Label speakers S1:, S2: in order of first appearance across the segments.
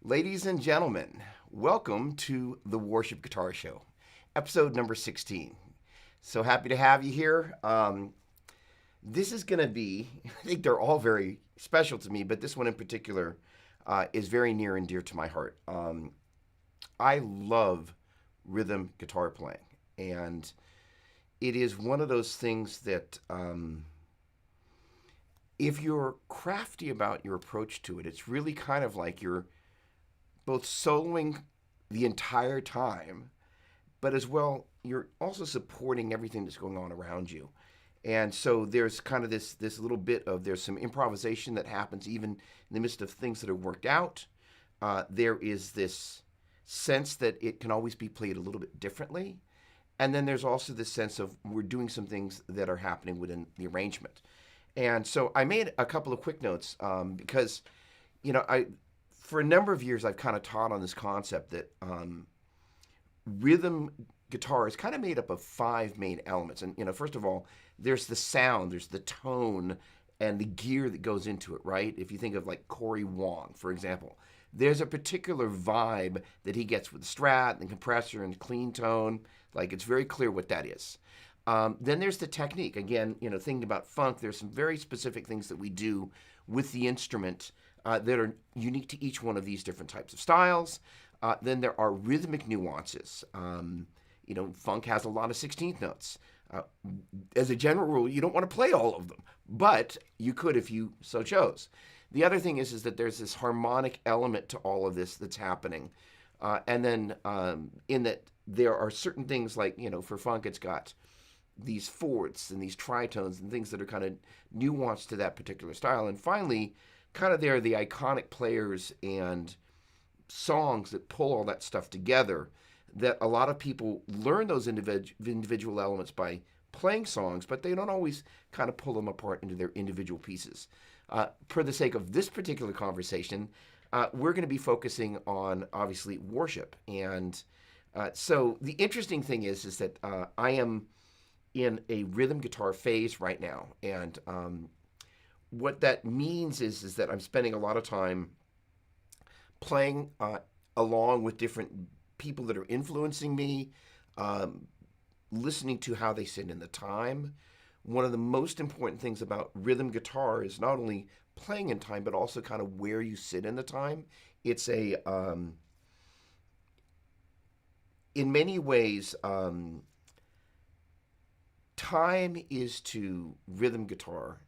S1: Ladies and gentlemen, welcome to the Worship Guitar Show, episode number 16. So happy to have you here. This is going to be, I think they're all very special to me, but this one in particular is very near and dear to my heart. I love rhythm guitar playing, and it is one of those things that if you're crafty about your approach to it, it's really kind of like you're both soloing the entire time, but as well, you're also supporting everything that's going on around you. And so there's kind of this little bit of there's some improvisation that happens even in the midst of things that are worked out. There is this sense that it can always be played a little bit differently. And then there's also this sense of we're doing some things that are happening within the arrangement. And so I made a couple of quick notes because, for a number of years, I've kind of taught on this concept that rhythm guitar is kind of made up of five main elements. And, first of all, there's the sound, there's the tone, and the gear that goes into it, right? If you think of like Corey Wong, for example, there's a particular vibe that he gets with the Strat and compressor and clean tone. Like, it's very clear what that is. Then there's the technique. Again, thinking about funk, there's some very specific things that we do with the instrument that are unique to each one of these different types of styles. Then there are rhythmic nuances. Funk has a lot of 16th notes. As a general rule, you don't want to play all of them, but you could if you so chose. The other thing is that there's this harmonic element to all of this that's happening. And then in that there are certain things like, for funk, it's got these fourths and these tritones and things that are kind of nuanced to that particular style. And finally, kind of there are the iconic players and songs that pull all that stuff together, that a lot of people learn those individual elements by playing songs, but they don't always kind of pull them apart into their individual pieces. For the sake of this particular conversation, we're going to be focusing on, obviously, worship. And so the interesting thing is that I am in a rhythm guitar phase right now. And what that means is that I'm spending a lot of time playing along with different people that are influencing me, listening to how they sit in the time. One of the most important things about rhythm guitar is not only playing in time, but also kind of where you sit in the time. It's in many ways, time is to rhythm guitar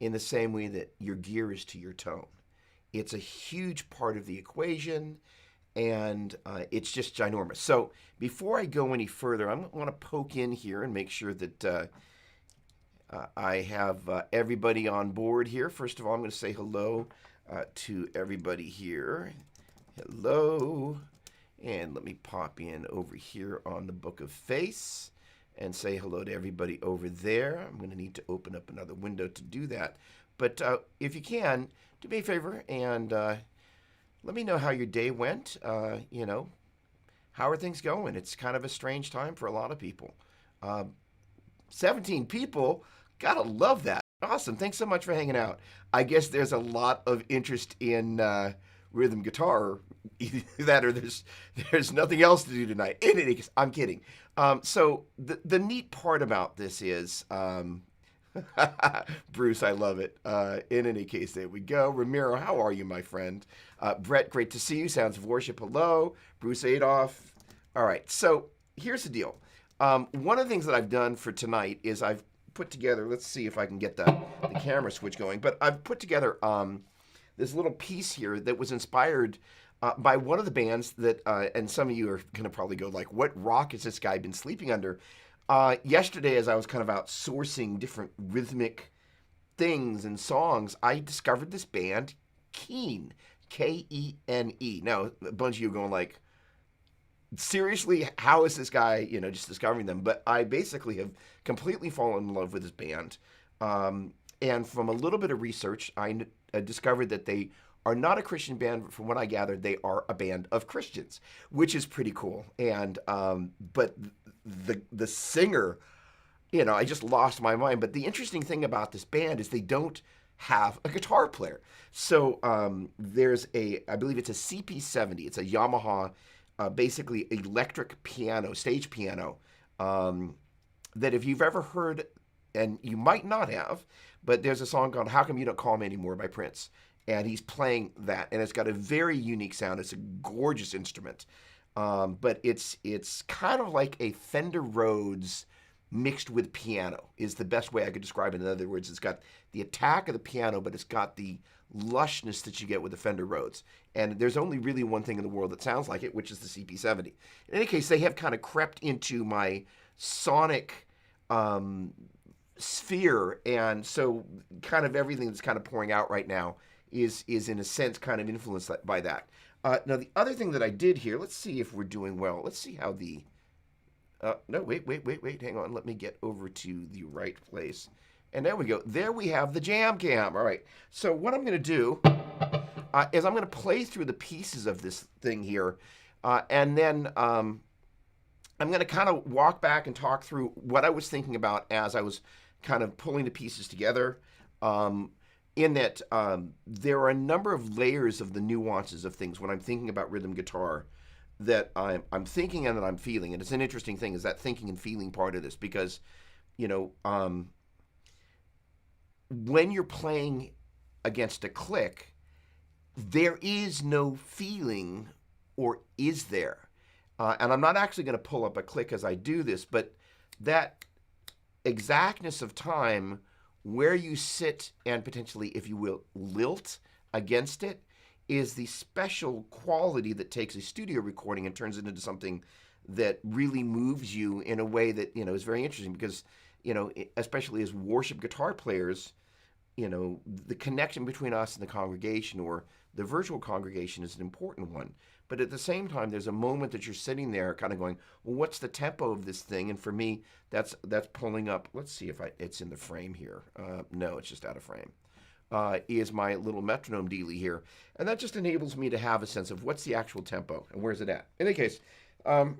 S1: in the same way that your gear is to your tone. It's a huge part of the equation, and it's just ginormous. So before I go any further, I want to poke in here and make sure that I have everybody on board here. First of all, I'm going to say hello to everybody here. Hello. And let me pop in over here on the Book of Face and say hello to everybody over there. I'm going to need to open up another window to do that. But if you can, do me a favor and let me know how your day went. How are things going? It's kind of a strange time for a lot of people. 17 people, gotta love that. Awesome, thanks so much for hanging out. I guess there's a lot of interest in rhythm guitar. Either that or there's nothing else to do tonight. In any case, I'm kidding. So the neat part about this is, Bruce, I love it. In any case, there we go. Ramiro, how are you, my friend? Brett, great to see you. Sounds of Worship, hello. Bruce Adolph. All right, so here's the deal. One of the things that I've done for tonight is I've put together, let's see if I can get the camera switch going, but I've put together this little piece here that was inspired by one of the bands that, and some of you are going to probably go like, what rock has this guy been sleeping under? Yesterday, as I was kind of out sourcing different rhythmic things and songs, I discovered this band, Keen, Kene. Now, a bunch of you are going like, seriously, how is this guy, just discovering them? But I basically have completely fallen in love with this band. And from a little bit of research, I discovered that they are not a Christian band, but from what I gathered, they are a band of Christians, which is pretty cool. And but the singer, I just lost my mind. But the interesting thing about this band is they don't have a guitar player. So there's I believe it's a CP70. It's a Yamaha, basically electric piano, stage piano, that if you've ever heard, and you might not have, but there's a song called "How Come You Don't Call Me Anymore" by Prince, and he's playing that, and it's got a very unique sound. It's a gorgeous instrument, but it's kind of like a Fender Rhodes mixed with piano is the best way I could describe it. In other words, it's got the attack of the piano, but it's got the lushness that you get with the Fender Rhodes. And there's only really one thing in the world that sounds like it, which is the CP70. In any case, they have kind of crept into my sonic sphere, and so kind of everything that's kind of pouring out right now is in a sense kind of influenced by that. Now, the other thing that I did here, let's see if we're doing well. Let's see how the no, wait, hang on. Let me get over to the right place. And there we go. There we have the jam cam. All right. So what I'm going to do is I'm going to play through the pieces of this thing here. And then I'm going to kind of walk back and talk through what I was thinking about as I was kind of pulling the pieces together. In that there are a number of layers of the nuances of things when I'm thinking about rhythm guitar that I'm thinking and that I'm feeling. And it's an interesting thing, is that thinking and feeling part of this, because, you know, when you're playing against a click, there is no feeling, or is there? And I'm not actually going to pull up a click as I do this, but that exactness of time where you sit and potentially, if you will, lilt against it, is the special quality that takes a studio recording and turns it into something that really moves you in a way that, you know, is very interesting, because, you know, especially as worship guitar players, you know, the connection between us and the congregation, or the virtual congregation, is an important one. But at the same time, there's a moment that you're sitting there kind of going, well, what's the tempo of this thing? And for me, that's pulling up. Let's see if it's in the frame here. No, it's just out of frame. Is my little metronome dealy here. And that just enables me to have a sense of what's the actual tempo and where's it at. In any case, I'm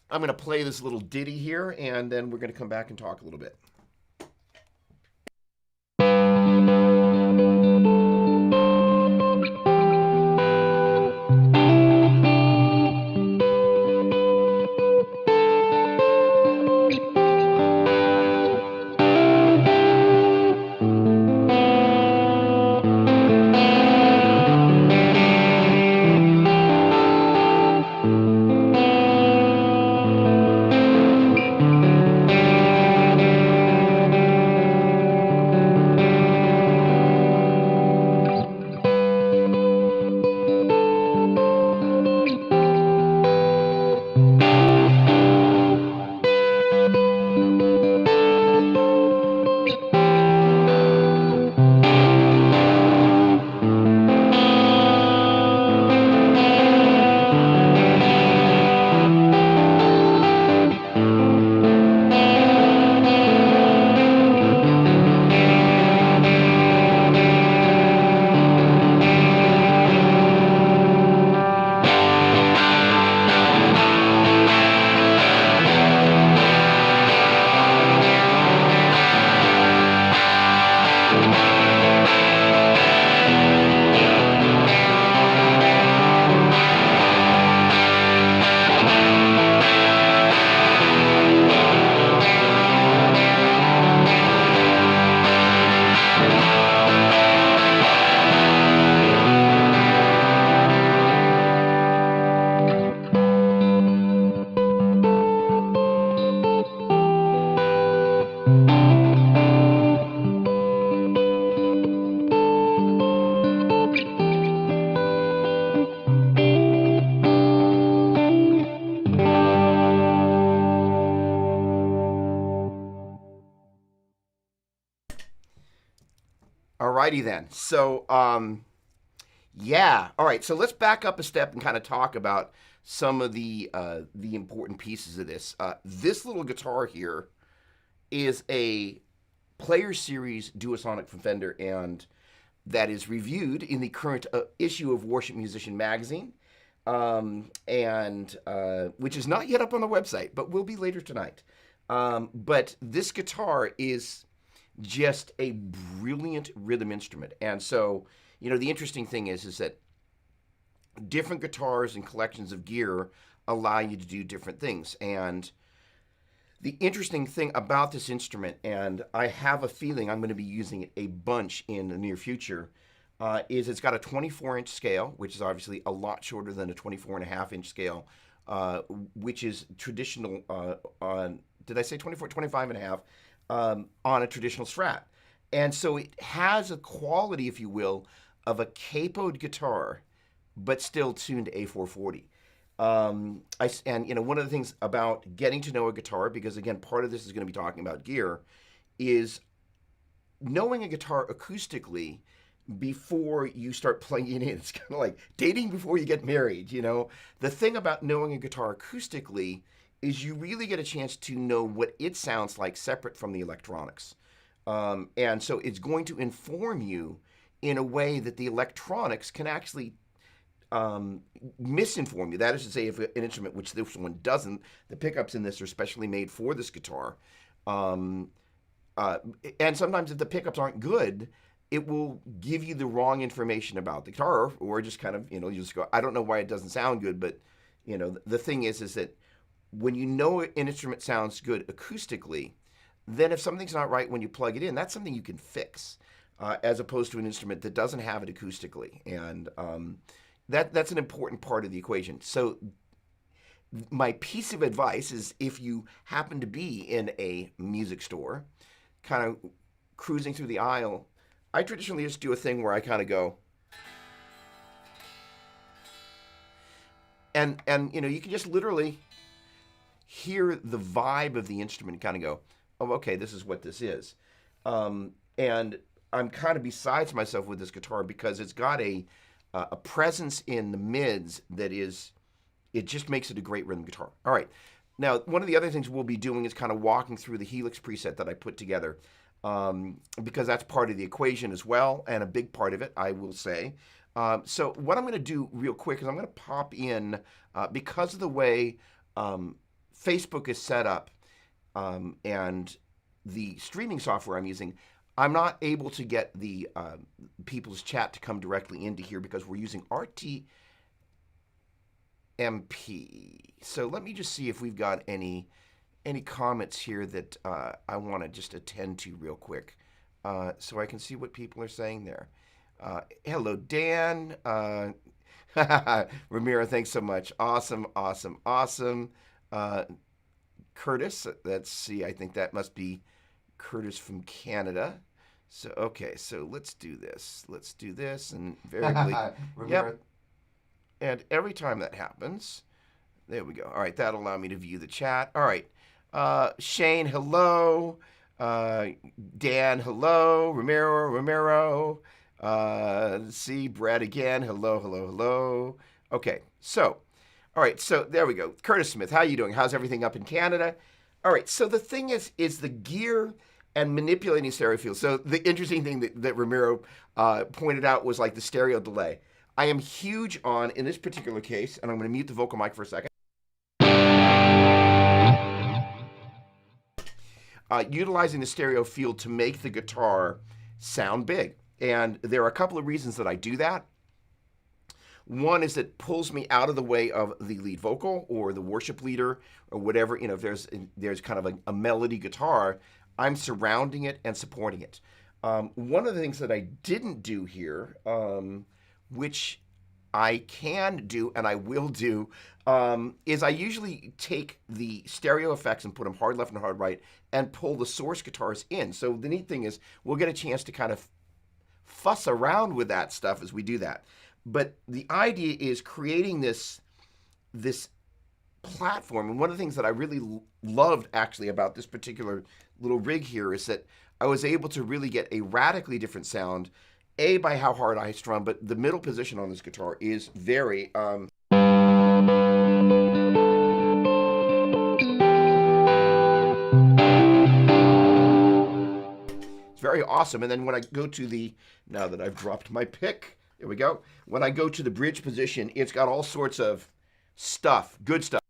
S1: going to play this little ditty here, and then we're going to come back and talk a little bit. Alrighty then. So, yeah. All right. So let's back up a step and kind of talk about some of the important pieces of this. This little guitar here is a Player Series Duosonic from Fender, and that is reviewed in the current issue of Worship Musician magazine, and which is not yet up on the website, but will be later tonight. But this guitar is just a brilliant rhythm instrument. And so, the interesting thing is that different guitars and collections of gear allow you to do different things. And the interesting thing about this instrument, and I have a feeling I'm going to be using it a bunch in the near future, is it's got a 24-inch scale, which is obviously a lot shorter than a 24.5-inch scale, which is traditional on, did I say 24, 25.5, on a traditional Strat. And so it has a quality, if you will, of a capoed guitar, but still tuned to A440. And one of the things about getting to know a guitar, because again, part of this is going to be talking about gear, is knowing a guitar acoustically before you start playing it in. It's kind of like dating before you get married. The thing about knowing a guitar acoustically is you really get a chance to know what it sounds like separate from the electronics. And so it's going to inform you in a way that the electronics can actually misinform you. That is to say, if an instrument, which this one doesn't, the pickups in this are specially made for this guitar. And sometimes if the pickups aren't good, it will give you the wrong information about the guitar, or just kind of, you just go, I don't know why it doesn't sound good, but, the thing is that when you know an instrument sounds good acoustically, then if something's not right when you plug it in, that's something you can fix, as opposed to an instrument that doesn't have it acoustically. And that's an important part of the equation. So my piece of advice is, if you happen to be in a music store, kind of cruising through the aisle, I traditionally just do a thing where I kind of go, and you can just literally hear the vibe of the instrument and kind of go, oh, okay, this is what this is. And I'm kind of besides myself with this guitar because it's got a presence in the mids that is, it just makes it a great rhythm guitar. All right. Now, one of the other things we'll be doing is kind of walking through the Helix preset that I put together, because that's part of the equation as well, and a big part of it, I will say. So what I'm going to do real quick is I'm going to pop in, because of the way Facebook is set up, and the streaming software I'm using, I'm not able to get the people's chat to come directly into here because we're using RTMP. So let me just see if we've got any comments here that I want to just attend to real quick, so I can see what people are saying there. Hello, Dan. Ramiro, thanks so much. Awesome. Curtis, let's see, I think that must be Curtis from Canada. So, okay, so let's do this. And invariably, yep. And every time that happens, there we go. All right, that'll allow me to view the chat. All right, Shane, hello. Dan, hello. Ramiro. Let's see, Brad again. Hello. Okay, so, all right, so there we go. Curtis Smith, how you doing? How's everything up in Canada? All right, so the thing is the gear and manipulating stereo fields. So the interesting thing that Ramiro pointed out was like the stereo delay. I am huge on, in this particular case, and I'm going to mute the vocal mic for a second, utilizing the stereo field to make the guitar sound big. And there are a couple of reasons that I do that. One is it pulls me out of the way of the lead vocal or the worship leader or whatever. If there's kind of a melody guitar, I'm surrounding it and supporting it. One of the things that I didn't do here, which I can do and I will do, is I usually take the stereo effects and put them hard left and hard right and pull the source guitars in. So the neat thing is we'll get a chance to kind of fuss around with that stuff as we do that. But the idea is creating this platform. And one of the things that I really loved actually about this particular little rig here is that I was able to really get a radically different sound, by how hard I strum, but the middle position on this guitar is very it's very awesome. And then when I go to now that I've dropped my pick, there we go. When I go to the bridge position, it's got all sorts of stuff, good stuff.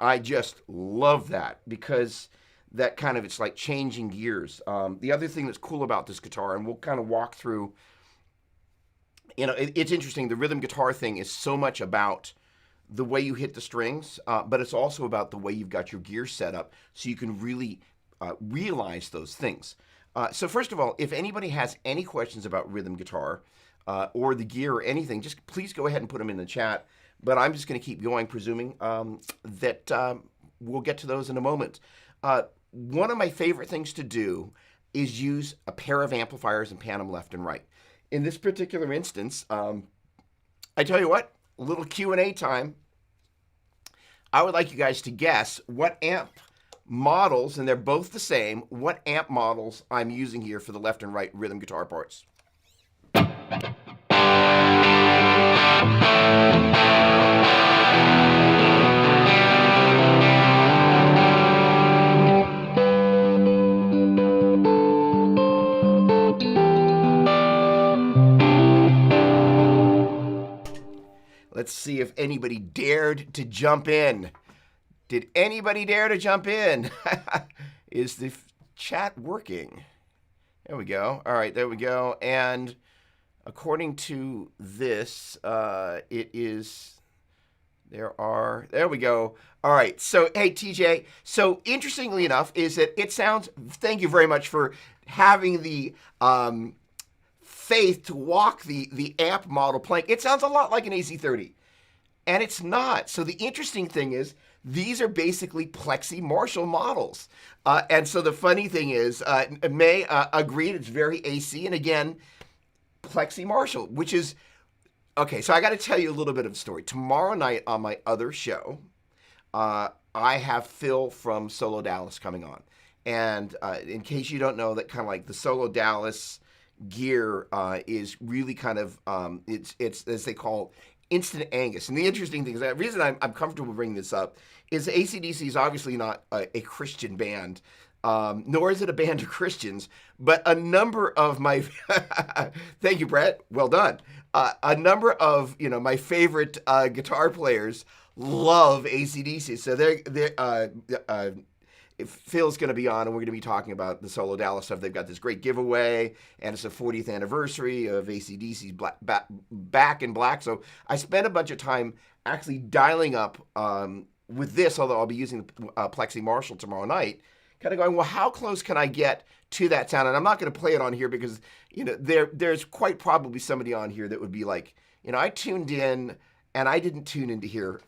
S1: I just love that because that kind of, it's like changing gears. The other thing that's cool about this guitar, and we'll kind of walk through, it's interesting. The rhythm guitar thing is so much about the way you hit the strings, but it's also about the way you've got your gear set up so you can really realize those things. So first of all, if anybody has any questions about rhythm guitar or the gear or anything, just please go ahead and put them in the chat. But I'm just going to keep going, presuming that we'll get to those in a moment. One of my favorite things to do is use a pair of amplifiers and pan them left and right. In this particular instance, I tell you what, a little Q&A time. I would like you guys to guess what amp models, and they're both the same, what amp models I'm using here for the left and right rhythm guitar parts. Let's see if anybody dared to jump in. Did anybody dare to jump in? Is the chat working? There we go. All right, there we go. And according to this, it is, there we go. All right, so, hey, TJ. So, interestingly enough, is that it sounds, thank you very much for having the faith to walk the amp model playing. It sounds a lot like an AC30, and it's not. So the interesting thing is these are basically Plexi Marshall models. And so the funny thing is, May agreed it's very AC, and again, Plexi Marshall, which is, okay, so I got to tell you a little bit of a story. Tomorrow night on my other show, I have Phil from Solo Dallas coming on. And in case you don't know, that kind of like the Solo Dallas gear is really kind of, it's as they call instant Angus. And the interesting thing is, the reason I'm comfortable bringing this up is AC/DC is obviously not a Christian band, nor is it a band of Christians, but a number of my, thank you, Brett, well done. A number of, my favorite guitar players love AC/DC. So Phil's going to be on, and we're going to be talking about the Solo Dallas stuff. They've got this great giveaway, and it's the 40th anniversary of AC/DC's Back in Black. So I spent a bunch of time actually dialing up with this, although I'll be using the Plexi Marshall tomorrow night, kind of going, well, how close can I get to that sound? And I'm not going to play it on here because, there's quite probably somebody on here that would be like, I tuned in, and I didn't tune in to hear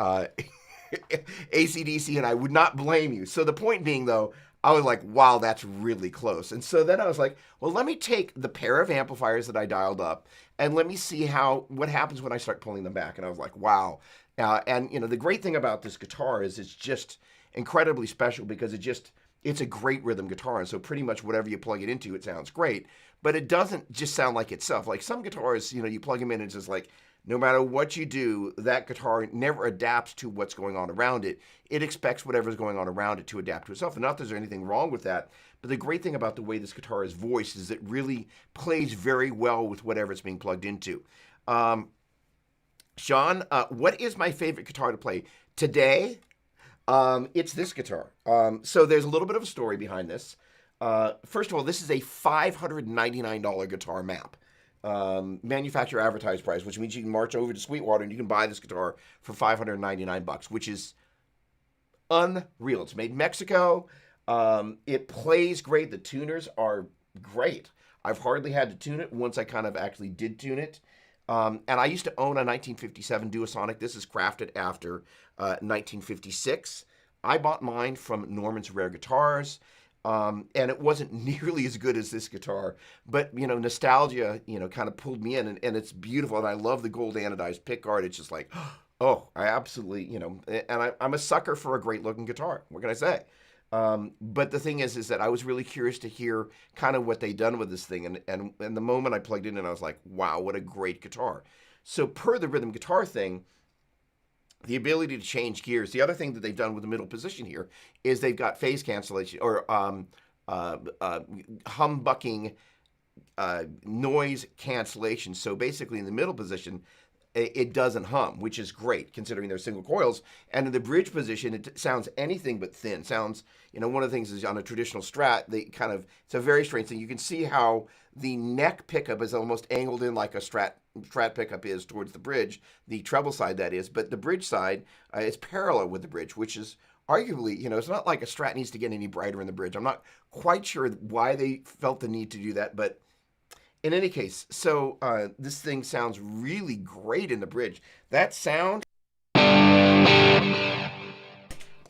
S1: AC/DC, and I would not blame you. So the point being, though, I was like, wow, that's really close. And so then I was like, well, let me take the pair of amplifiers that I dialed up and let me see what happens when I start pulling them back. And I was like, wow. And the great thing about this guitar is it's just incredibly special because it's a great rhythm guitar. And so pretty much whatever you plug it into, it sounds great. But it doesn't just sound like itself. Like some guitars, you plug them in and it's just like, no matter what you do, that guitar never adapts to what's going on around it. It expects whatever's going on around it to adapt to itself. And not that there's anything wrong with that, but the great thing about the way this guitar is voiced is it really plays very well with whatever it's being plugged into. Sean, what is my favorite guitar to play? Today, it's this guitar. So there's a little bit of a story behind this. First of all, this is a $599 guitar map. Manufacturer advertised price, which means you can march over to Sweetwater and you can buy this guitar for $599, which is unreal. It's made in Mexico. It plays great. The tuners are great. I've hardly had to tune it once I kind of actually did tune it. And I used to own a 1957 Duosonic. This is crafted after 1956. I bought mine from Norman's Rare Guitars. And it wasn't nearly as good as this guitar, but, nostalgia, kind of pulled me in, and it's beautiful, and I love the gold anodized pickguard. It's just like, oh, I absolutely, and I'm a sucker for a great-looking guitar. What can I say? But the thing is that I was really curious to hear kind of what they'd done with this thing, and the moment I plugged it in, I was like, wow, what a great guitar. So per the rhythm guitar thing, the ability to change gears. The other thing that they've done with the middle position here is they've got phase cancellation or humbucking noise cancellation. So basically in the middle position, it doesn't hum, which is great considering they're single coils. And in the bridge position, it sounds anything but thin. Sounds, one of the things is on a traditional Strat, it's a very strange thing. You can see how the neck pickup is almost angled in like a Strat pickup is towards the bridge, the treble side that is, but the bridge side is parallel with the bridge, which is arguably, it's not like a Strat needs to get any brighter in the bridge. I'm not quite sure why they felt the need to do that, but in any case, so this thing sounds really great in the bridge. That sound,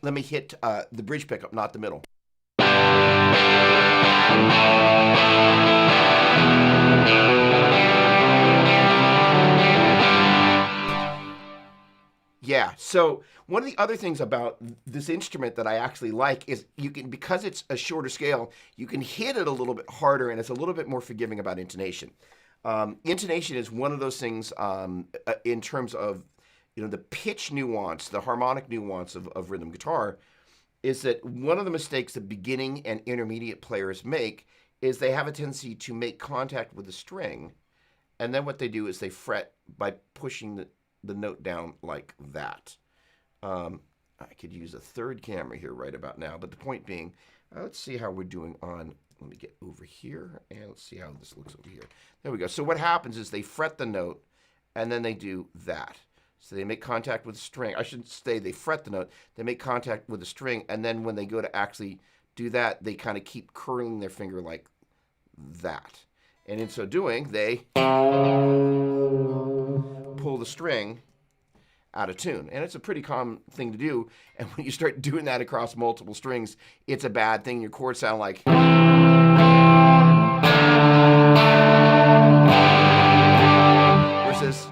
S1: let me hit the bridge pickup, not the middle. Yeah, so one of the other things about this instrument that I actually like is because it's a shorter scale, you can hit it a little bit harder and it's a little bit more forgiving about intonation. Intonation is one of those things in terms of, the pitch nuance, the harmonic nuance of rhythm guitar, is that one of the mistakes that beginning and intermediate players make is they have a tendency to make contact with the string, and then what they do is they fret by pushing the note down like that. I could use a third camera here right about now, but the point being, let's see how we're doing on, let me get over here, and let's see how this looks over here. There we go. So what happens is they fret the note, and then they do that. So they make contact with the string. I should say they fret the note, they make contact with the string, and then when they go to actually do that, they kind of keep curling their finger like that. And in so doing, they pull the string out of tune. And it's a pretty common thing to do. And when you start doing that across multiple strings, it's a bad thing. Your chords sound like versus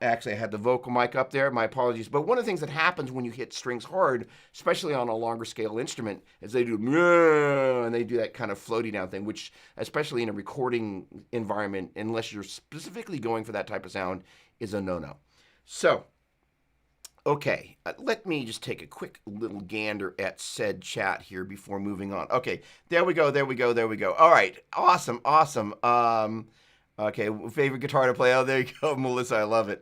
S1: actually, I had the vocal mic up there. My apologies. But one of the things that happens when you hit strings hard, especially on a longer scale instrument, is they do and they do that kind of floaty down thing, which, especially in a recording environment, unless you're specifically going for that type of sound, is a no-no. So, okay, let me just take a quick little gander at said chat here before moving on. Okay, there we go, there we go, there we go. All right, awesome, awesome. Okay, favorite guitar to play? Oh, there you go, Melissa, I love it.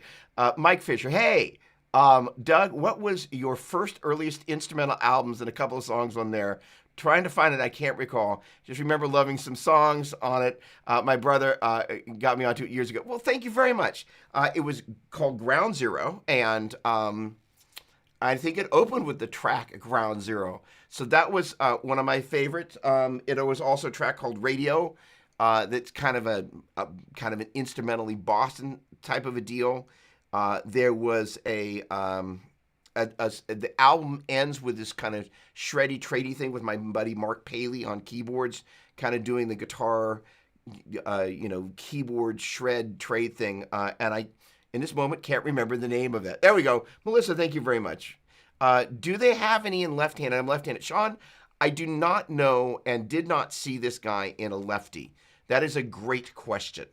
S1: Mike Fisher, hey, Doug, what was your first earliest instrumental albums and a couple of songs on there? Trying to find it, I can't recall. Just remember loving some songs on it. My brother got me onto it years ago. Well, thank you very much. It was called Ground Zero, and I think it opened with the track Ground Zero. So that was one of my favorites. It was also a track called Radio. That's kind of an instrumentally Boston type of a deal. There was the album ends with this kind of shreddy tradey thing with my buddy Mark Paley on keyboards, kind of doing the guitar, keyboard shred trade thing. And I, in this moment, can't remember the name of it. There we go. Melissa, thank you very much. Do they have any in left-handed? I'm left-handed. Sean, I do not know and did not see this guy in a lefty. That is a great question.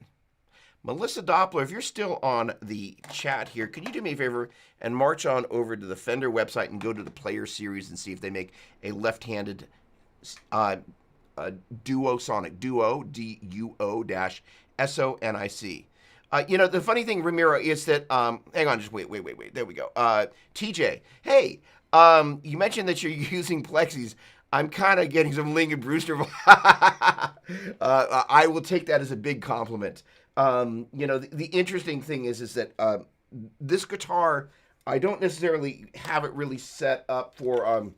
S1: Melissa Doppler, if you're still on the chat here, could you do me a favor and march on over to the Fender website and go to the player series and see if they make a left-handed Duo Sonic, Duo, D-U-O-SONIC. The funny thing, Ramiro, is that, hang on, just wait, there we go. TJ, hey, you mentioned that you're using plexis. I'm kind of getting some Ling & Brewster. I will take that as a big compliment. The interesting thing is that this guitar, I don't necessarily have it really set up for...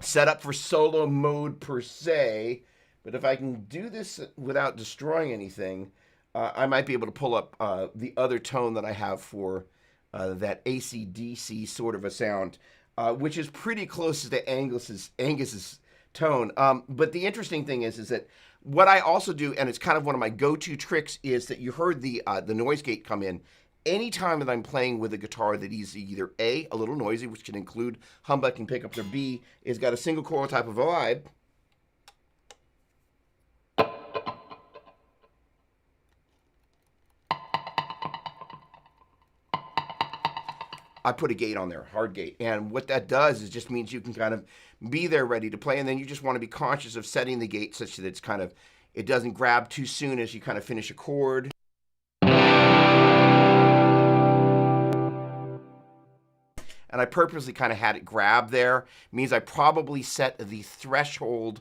S1: set up for solo mode per se, but if I can do this without destroying anything, I might be able to pull up the other tone that I have for that AC/DC sort of a sound, which is pretty close to Angus's tone. But the interesting thing is that what I also do, and it's kind of one of my go-to tricks, is that you heard the noise gate come in, anytime that I'm playing with a guitar that is either A, a little noisy, which can include humbucking pickups, or B, is got a single coil type of vibe, I put a gate on there, hard gate. And what that does is just means you can kind of be there ready to play. And then you just want to be conscious of setting the gate such that it's kind of, it doesn't grab too soon as you kind of finish a chord. And I purposely kind of had it grab there. It means I probably set the threshold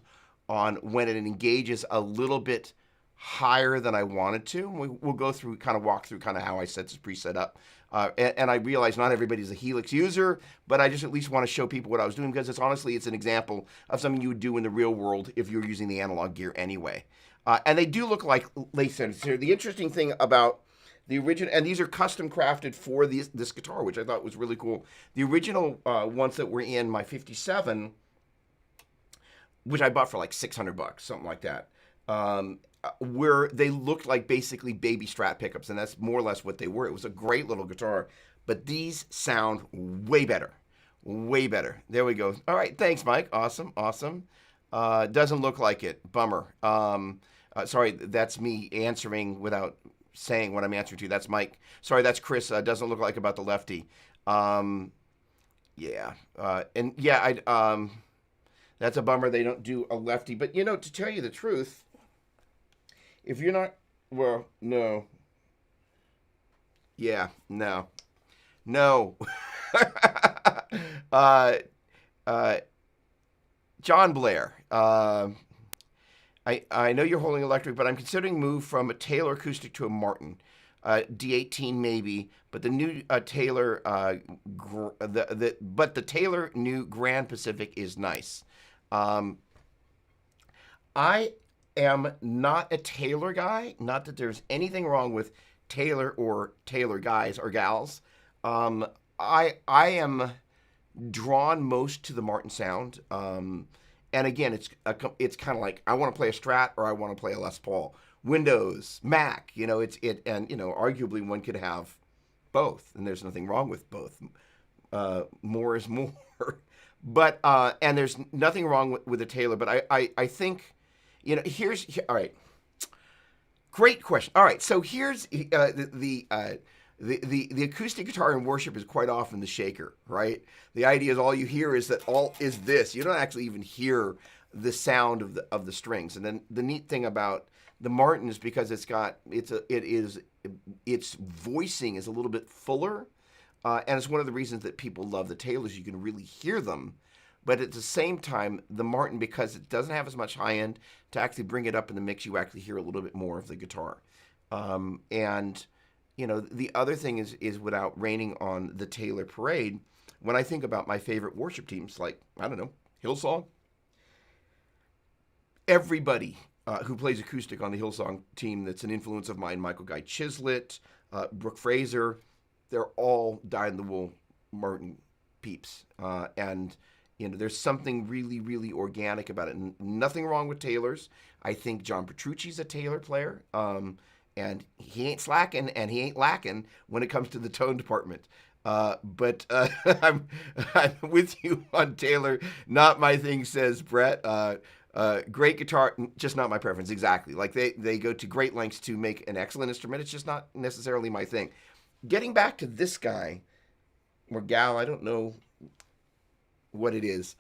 S1: on when it engages a little bit higher than I wanted to. We'll go through, kind of walk through kind of how I set this preset up. And I realize not everybody's a Helix user, but I just at least want to show people what I was doing because it's honestly, it's an example of something you would do in the real world if you're using the analog gear anyway. And they do look like lace ends here. The interesting thing about the original, and these are custom crafted for this guitar, which I thought was really cool. The original ones that were in my 57, which I bought for like $600, something like that, where they looked like basically baby Strat pickups, and that's more or less what they were. It was a great little guitar, but these sound way better, way better. There we go. All right, thanks, Mike. Awesome, awesome. Doesn't look like it. Bummer. Sorry, that's me answering without saying what I'm answering to. That's Mike. Sorry, that's Chris. Doesn't look like about the lefty. Yeah. And yeah, that's a bummer they don't do a lefty. But, you know, to tell you the truth, if you're not, well, no. Yeah, no. No. John Blair. I know you're holding electric, but I'm considering move from a Taylor acoustic to a Martin. D18 maybe, but the new Taylor, but the Taylor new Grand Pacific is nice. I am not a Taylor guy. Not that there's anything wrong with Taylor or Taylor guys or gals. I am drawn most to the Martin sound. And again, it's kind of like I want to play a Strat or I want to play a Les Paul. Windows, Mac, you know, and you know, arguably one could have both, and there's nothing wrong with both. More is more, but and there's nothing wrong with a Taylor. But I think, you know, all right. Great question. All right, so here's the acoustic guitar in worship is quite often the shaker, right? The idea is all you hear is that all is this. You don't actually even hear the sound of the strings. And then the neat thing about the Martin is because its voicing is a little bit fuller, and it's one of the reasons that people love the Taylors. You can really hear them, but at the same time, the Martin, because it doesn't have as much high end, to actually bring it up in the mix, you actually hear a little bit more of the guitar. And you know, the other thing is without raining on the Taylor parade, when I think about my favorite worship teams, like, I don't know, Hillsong, everybody who plays acoustic on the Hillsong team that's an influence of mine, Michael Guy Chislett, Brooke Fraser, they're all dyed-in-the-wool Martin peeps. And, you know, there's something really, really organic about it. And nothing wrong with Taylors. I think John Petrucci's a Taylor player. And he ain't slacking, and he ain't lacking when it comes to the tone department. But I'm with you on Taylor. Not my thing, says Brett. Great guitar, just not my preference. Exactly. Like they go to great lengths to make an excellent instrument. It's just not necessarily my thing. Getting back to this guy, or gal, I don't know what it is.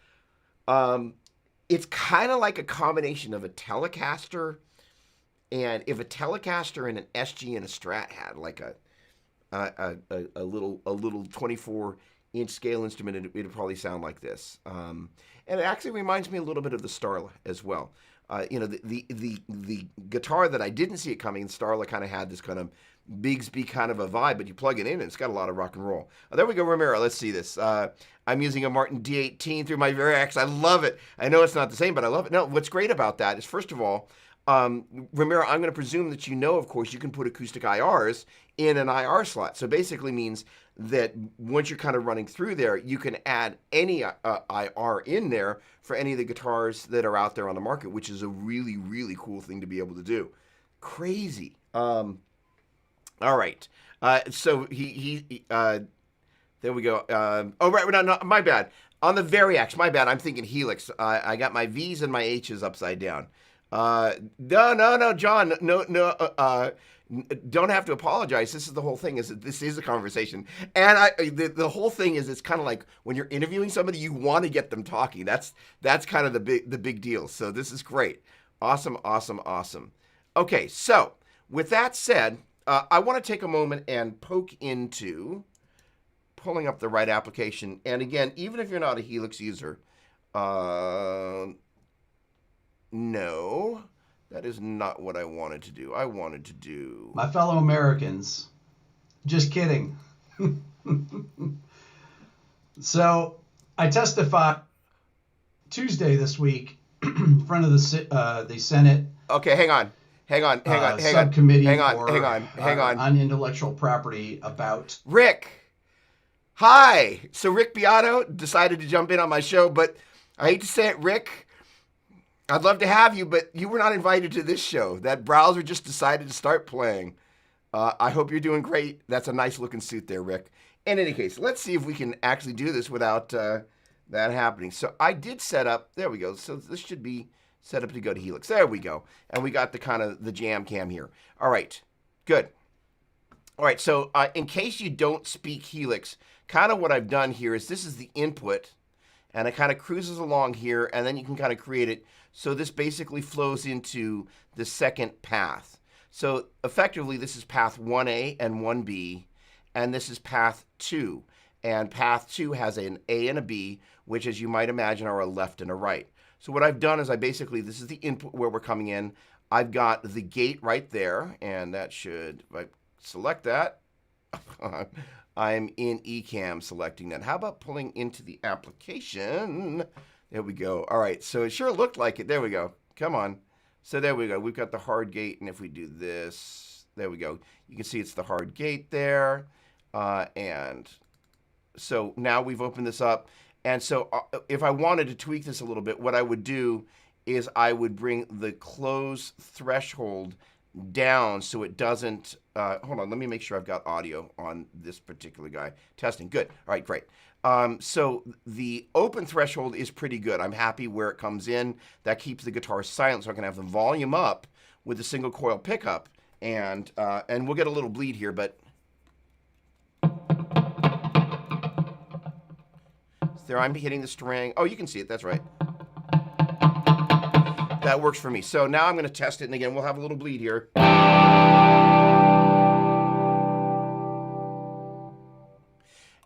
S1: It's kind of like a combination of a Telecaster. And if a Telecaster and an SG and a Strat had like a little 24-inch scale instrument, it'd probably sound like this. And it actually reminds me a little bit of the Starla as well. You know, the guitar that I didn't see it coming, Starla kind of had this kind of Bigsby kind of a vibe, but you plug it in and it's got a lot of rock and roll. There we go, Romero. Let's see this. I'm using a Martin D18 through my Variax. I love it. I know it's not the same, but I love it. No, what's great about that is, first of all, Romero, I'm going to presume that you know, of course, you can put acoustic IRs in an IR slot. So basically means that once you're kind of running through there, you can add any IR in there for any of the guitars that are out there on the market, which is a really, really cool thing to be able to do. Crazy. All right. So there we go. Oh, right. No, my bad. On the Variax, my bad. I'm thinking Helix. I got my V's and my H's upside down. No, John. Don't have to apologize. This is the whole thing. This is a conversation, and the whole thing is it's kind of like when you're interviewing somebody, you want to get them talking. That's kind of the big deal. So this is great. Awesome. Okay, so with that said, I want to take a moment and poke into pulling up the right application. And again, even if you're not a Helix user, no, that is not what I wanted to do. I wanted to do...
S2: My fellow Americans, just kidding. So I testified Tuesday this week in front of the Senate.
S1: Okay, hang on.
S2: Subcommittee
S1: hang on.
S2: On intellectual property about...
S1: Rick. Hi. So Rick Beato decided to jump in on my show, but I hate to say it, Rick, I'd love to have you, but you were not invited to this show. That browser just decided to start playing. I hope you're doing great. That's a nice looking suit there, Rick. In any case, let's see if we can actually do this without that happening. So I did set up, there we go. So this should be set up to go to Helix. There we go. And we got the kind of the jam cam here. All right, good. All right, so in case you don't speak Helix, kind of what I've done here is this is the input, and it kind of cruises along here, and then you can kind of create it. So this basically flows into the second path. So effectively, this is path 1A and 1B, and this is path 2. And path 2 has an A and a B, which, as you might imagine, are a left and a right. So what I've done is this is the input where we're coming in. I've got the gate right there, and that should, if I select that, I'm in Ecamm selecting that. How about pulling into the application? There we go. All right, so it sure looked like it. There we go. Come on. So there we go. We've got the hard gate, and if we do this, there we go. You can see it's the hard gate there. And so now we've opened this up. And so if I wanted to tweak this a little bit, what I would do is I would bring the close threshold down so it doesn't, hold on, let me make sure I've got audio on this particular guy. Testing, good. All right, great. So the open threshold is pretty good. I'm happy where it comes in. That keeps the guitar silent, so I can have the volume up with the single coil pickup, and we'll get a little bleed here, but there I'm hitting the string. Oh, you can see it, that's right. That works for me. So now I'm going to test it, and again, we'll have a little bleed here.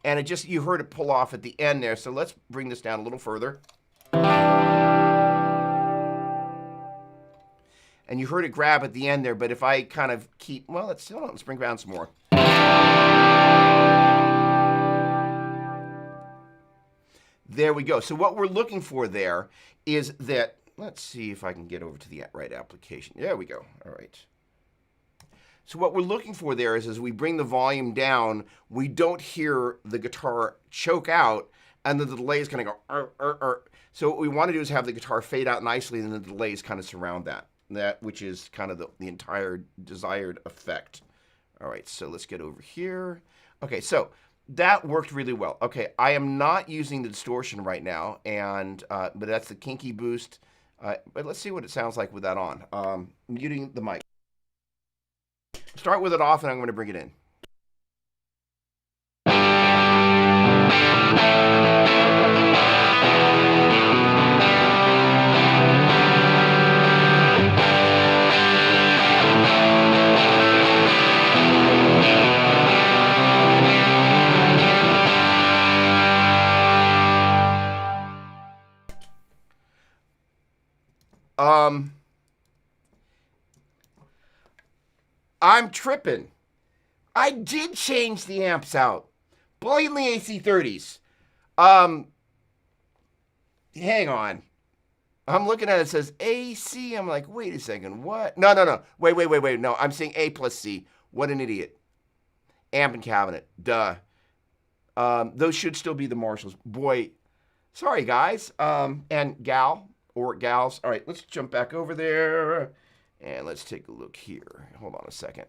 S1: And it just, you heard it pull off at the end there, so let's bring this down a little further. And you heard it grab at the end there, but if I kind of keep, well, let's bring down some more. There we go. So what we're looking for there is that, let's see if I can get over to the right application. There we go. All right. So what we're looking for there is as we bring the volume down, we don't hear the guitar choke out, and then the delay is kind of go, So what we want to do is have the guitar fade out nicely, and the delays kind of surround that which is kind of the entire desired effect. All right, so let's get over here. Okay, so that worked really well. Okay, I am not using the distortion right now, and but that's the kinky boost. But let's see what it sounds like with that on. Muting the mic. Start with it off, and I'm going to bring it in. I'm tripping. I did change the amps out. Blatantly AC30s. Hang on. I'm looking at it, it says AC. I'm like, wait a second, what? No. Wait. No, I'm saying A plus C. What an idiot. Amp and cabinet. Duh. Those should still be the Marshalls. Boy, sorry, guys. And gal or gals. All right, let's jump back over there. And let's take a look here. Hold on a second.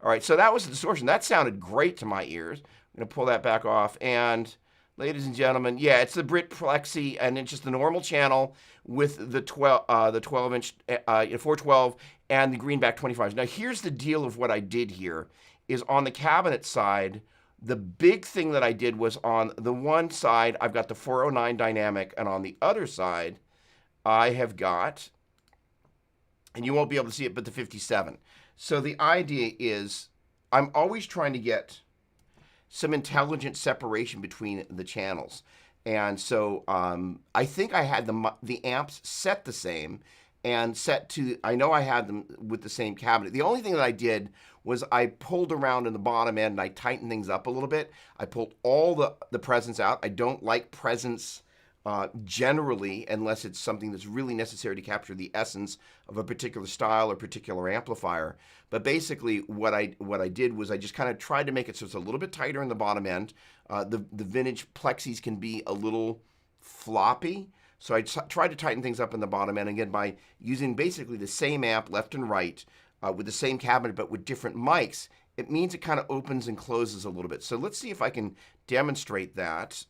S1: All right, so that was the distortion. That sounded great to my ears. I'm going to pull that back off. And ladies and gentlemen, yeah, it's the Brit Plexi, and it's just the normal channel with the 12-inch 412 and the greenback 25s. Now, here's the deal of what I did here is on the cabinet side, the big thing that I did was on the one side, I've got the 409 dynamic, and on the other side, I have got, and you won't be able to see it, but the 57. So the idea is I'm always trying to get some intelligent separation between the channels. And so I think I had the amps set the same and set to, I know I had them with the same cabinet. The only thing that I did was I pulled around in the bottom end and I tightened things up a little bit. I pulled all the presence out. I don't like presence generally, unless it's something that's really necessary to capture the essence of a particular style or particular amplifier. But basically, what I did was I just kind of tried to make it so it's a little bit tighter in the bottom end. The vintage plexis can be a little floppy, so I tried to tighten things up in the bottom end again by using basically the same amp left and right with the same cabinet but with different mics. It means it kind of opens and closes a little bit. So let's see if I can demonstrate that.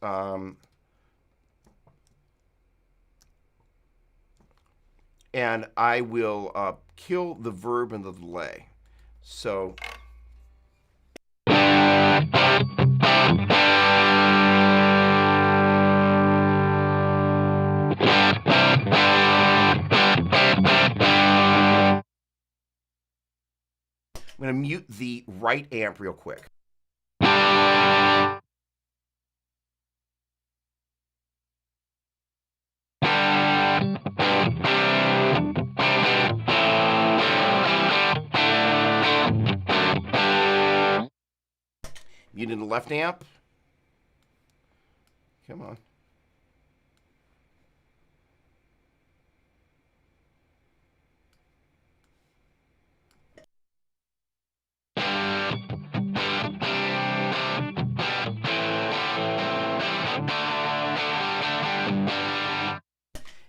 S1: And I will kill the verb and the delay. So I'm going to mute the right amp real quick. Muting the left amp. Come on.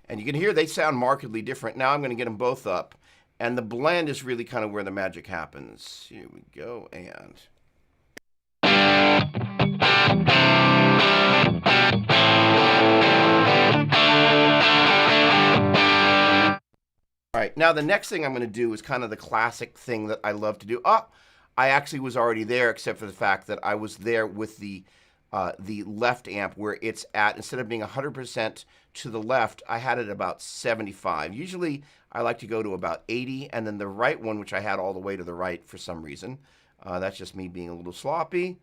S1: And you can hear they sound markedly different. Now I'm going to get them both up. And the blend is really kind of where the magic happens. Here we go, and... All right, now the next thing I'm going to do is kind of the classic thing that I love to do. I actually was already there, except for the fact that I was there with the left amp where it's at, instead of being 100% to the left, I had it about 75. Usually I like to go to about 80, and then the right one, which I had all the way to the right for some reason. That's just me being a little sloppy.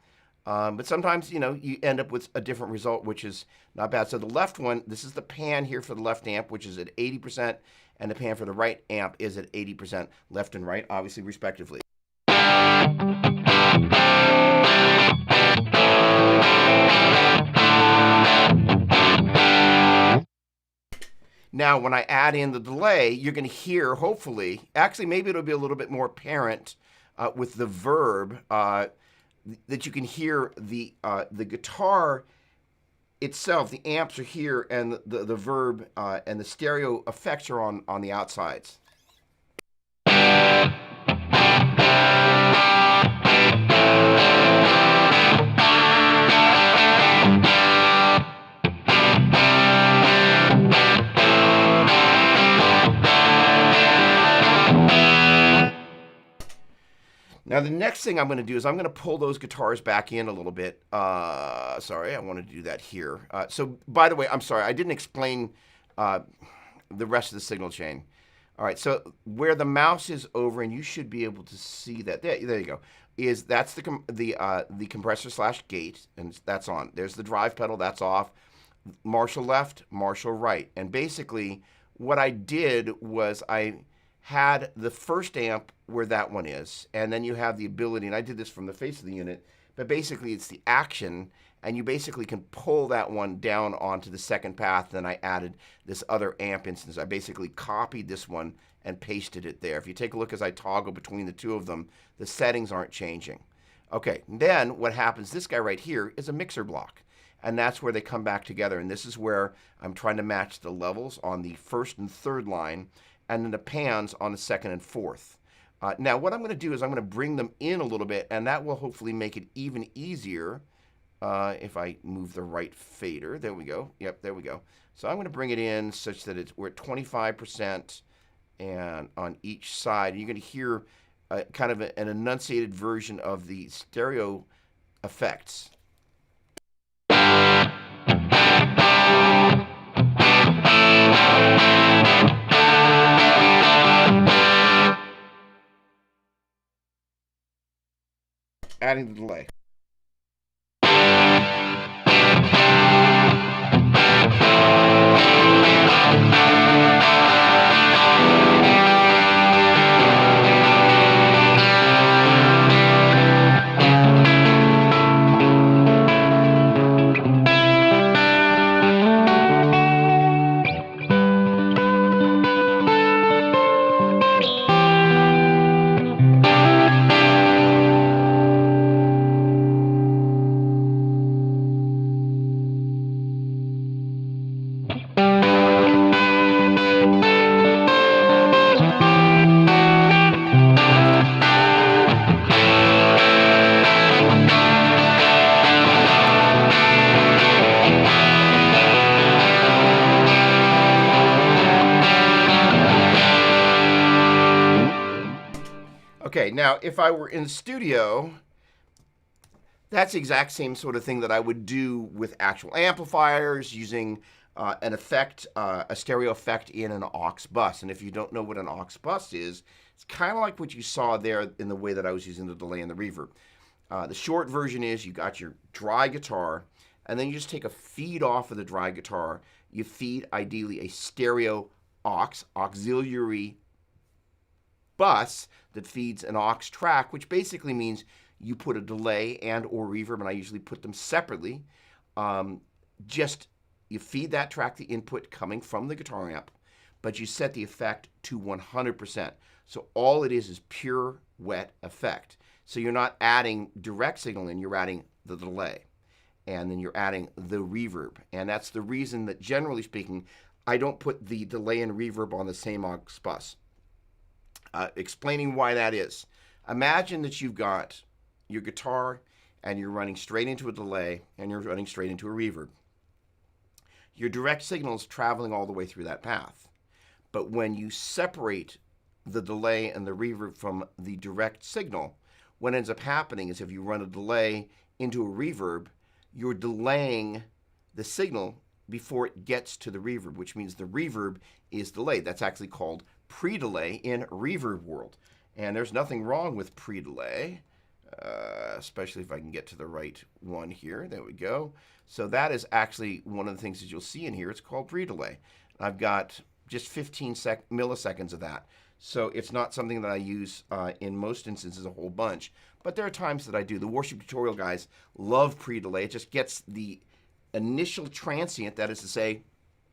S1: But sometimes, you end up with a different result, which is not bad. So the left one, this is the pan here for the left amp, which is at 80%, and the pan for the right amp is at 80%, left and right, obviously, respectively. Now, when I add in the delay, you're going to hear, hopefully, actually, maybe it'll be a little bit more apparent with the verb, that you can hear the guitar itself. The amps are here, and the verb and the stereo effects are on the outsides. Now, the next thing I'm going to do is I'm going to pull those guitars back in a little bit. Sorry, I wanted to do that here. So, by the way, I'm sorry, I didn't explain the rest of the signal chain. All right, so where the mouse is over, and you should be able to see that. There you go. That's the compressor / gate, and that's on. There's the drive pedal, that's off. Marshall left, Marshall right. And basically, what I did was I had the first amp where that one is, and then you have the ability, and I did this from the face of the unit, but basically it's the action, and you basically can pull that one down onto the second path. Then I added this other amp instance. I basically copied this one and pasted it there. If you take a look as I toggle between the two of them, the settings aren't changing. Okay, then what happens, this guy right here is a mixer block, and that's where they come back together, and this is where I'm trying to match the levels on the first and third line, and then the pans on the second and fourth. Now, what I'm going to do is I'm going to bring them in a little bit, and that will hopefully make it even easier if I move the right fader. There we go. Yep, there we go. So I'm going to bring it in such that we're at 25% and on each side. You're going to hear kind of an enunciated version of the stereo effects. Adding the delay. Okay, now if I were in the studio, that's the exact same sort of thing that I would do with actual amplifiers using an effect, a stereo effect in an aux bus. And if you don't know what an aux bus is, it's kind of like what you saw there in the way that I was using the delay and the reverb. The short version is you got your dry guitar, and then you just take a feed off of the dry guitar. You feed ideally a stereo auxiliary bus that feeds an aux track, which basically means you put a delay and or reverb, and I usually put them separately. Just you feed that track the input coming from the guitar amp, but you set the effect to 100%. So all it is pure wet effect. So you're not adding direct signal in, you're adding the delay. And then you're adding the reverb. And that's the reason that, generally speaking, I don't put the delay and reverb on the same aux bus. Explaining why that is. Imagine that you've got your guitar and you're running straight into a delay and you're running straight into a reverb. Your direct signal is traveling all the way through that path. But when you separate the delay and the reverb from the direct signal, what ends up happening is if you run a delay into a reverb, you're delaying the signal before it gets to the reverb, which means the reverb is delayed. That's actually called pre-delay in reverb world. And there's nothing wrong with pre-delay, especially if I can get to the right one here. There we go. So that is actually one of the things that you'll see in here. It's called pre-delay. I've got just 15 milliseconds of that. So it's not something that I use in most instances a whole bunch. But there are times that I do. The worship tutorial guys love pre-delay. It just gets the initial transient, that is to say,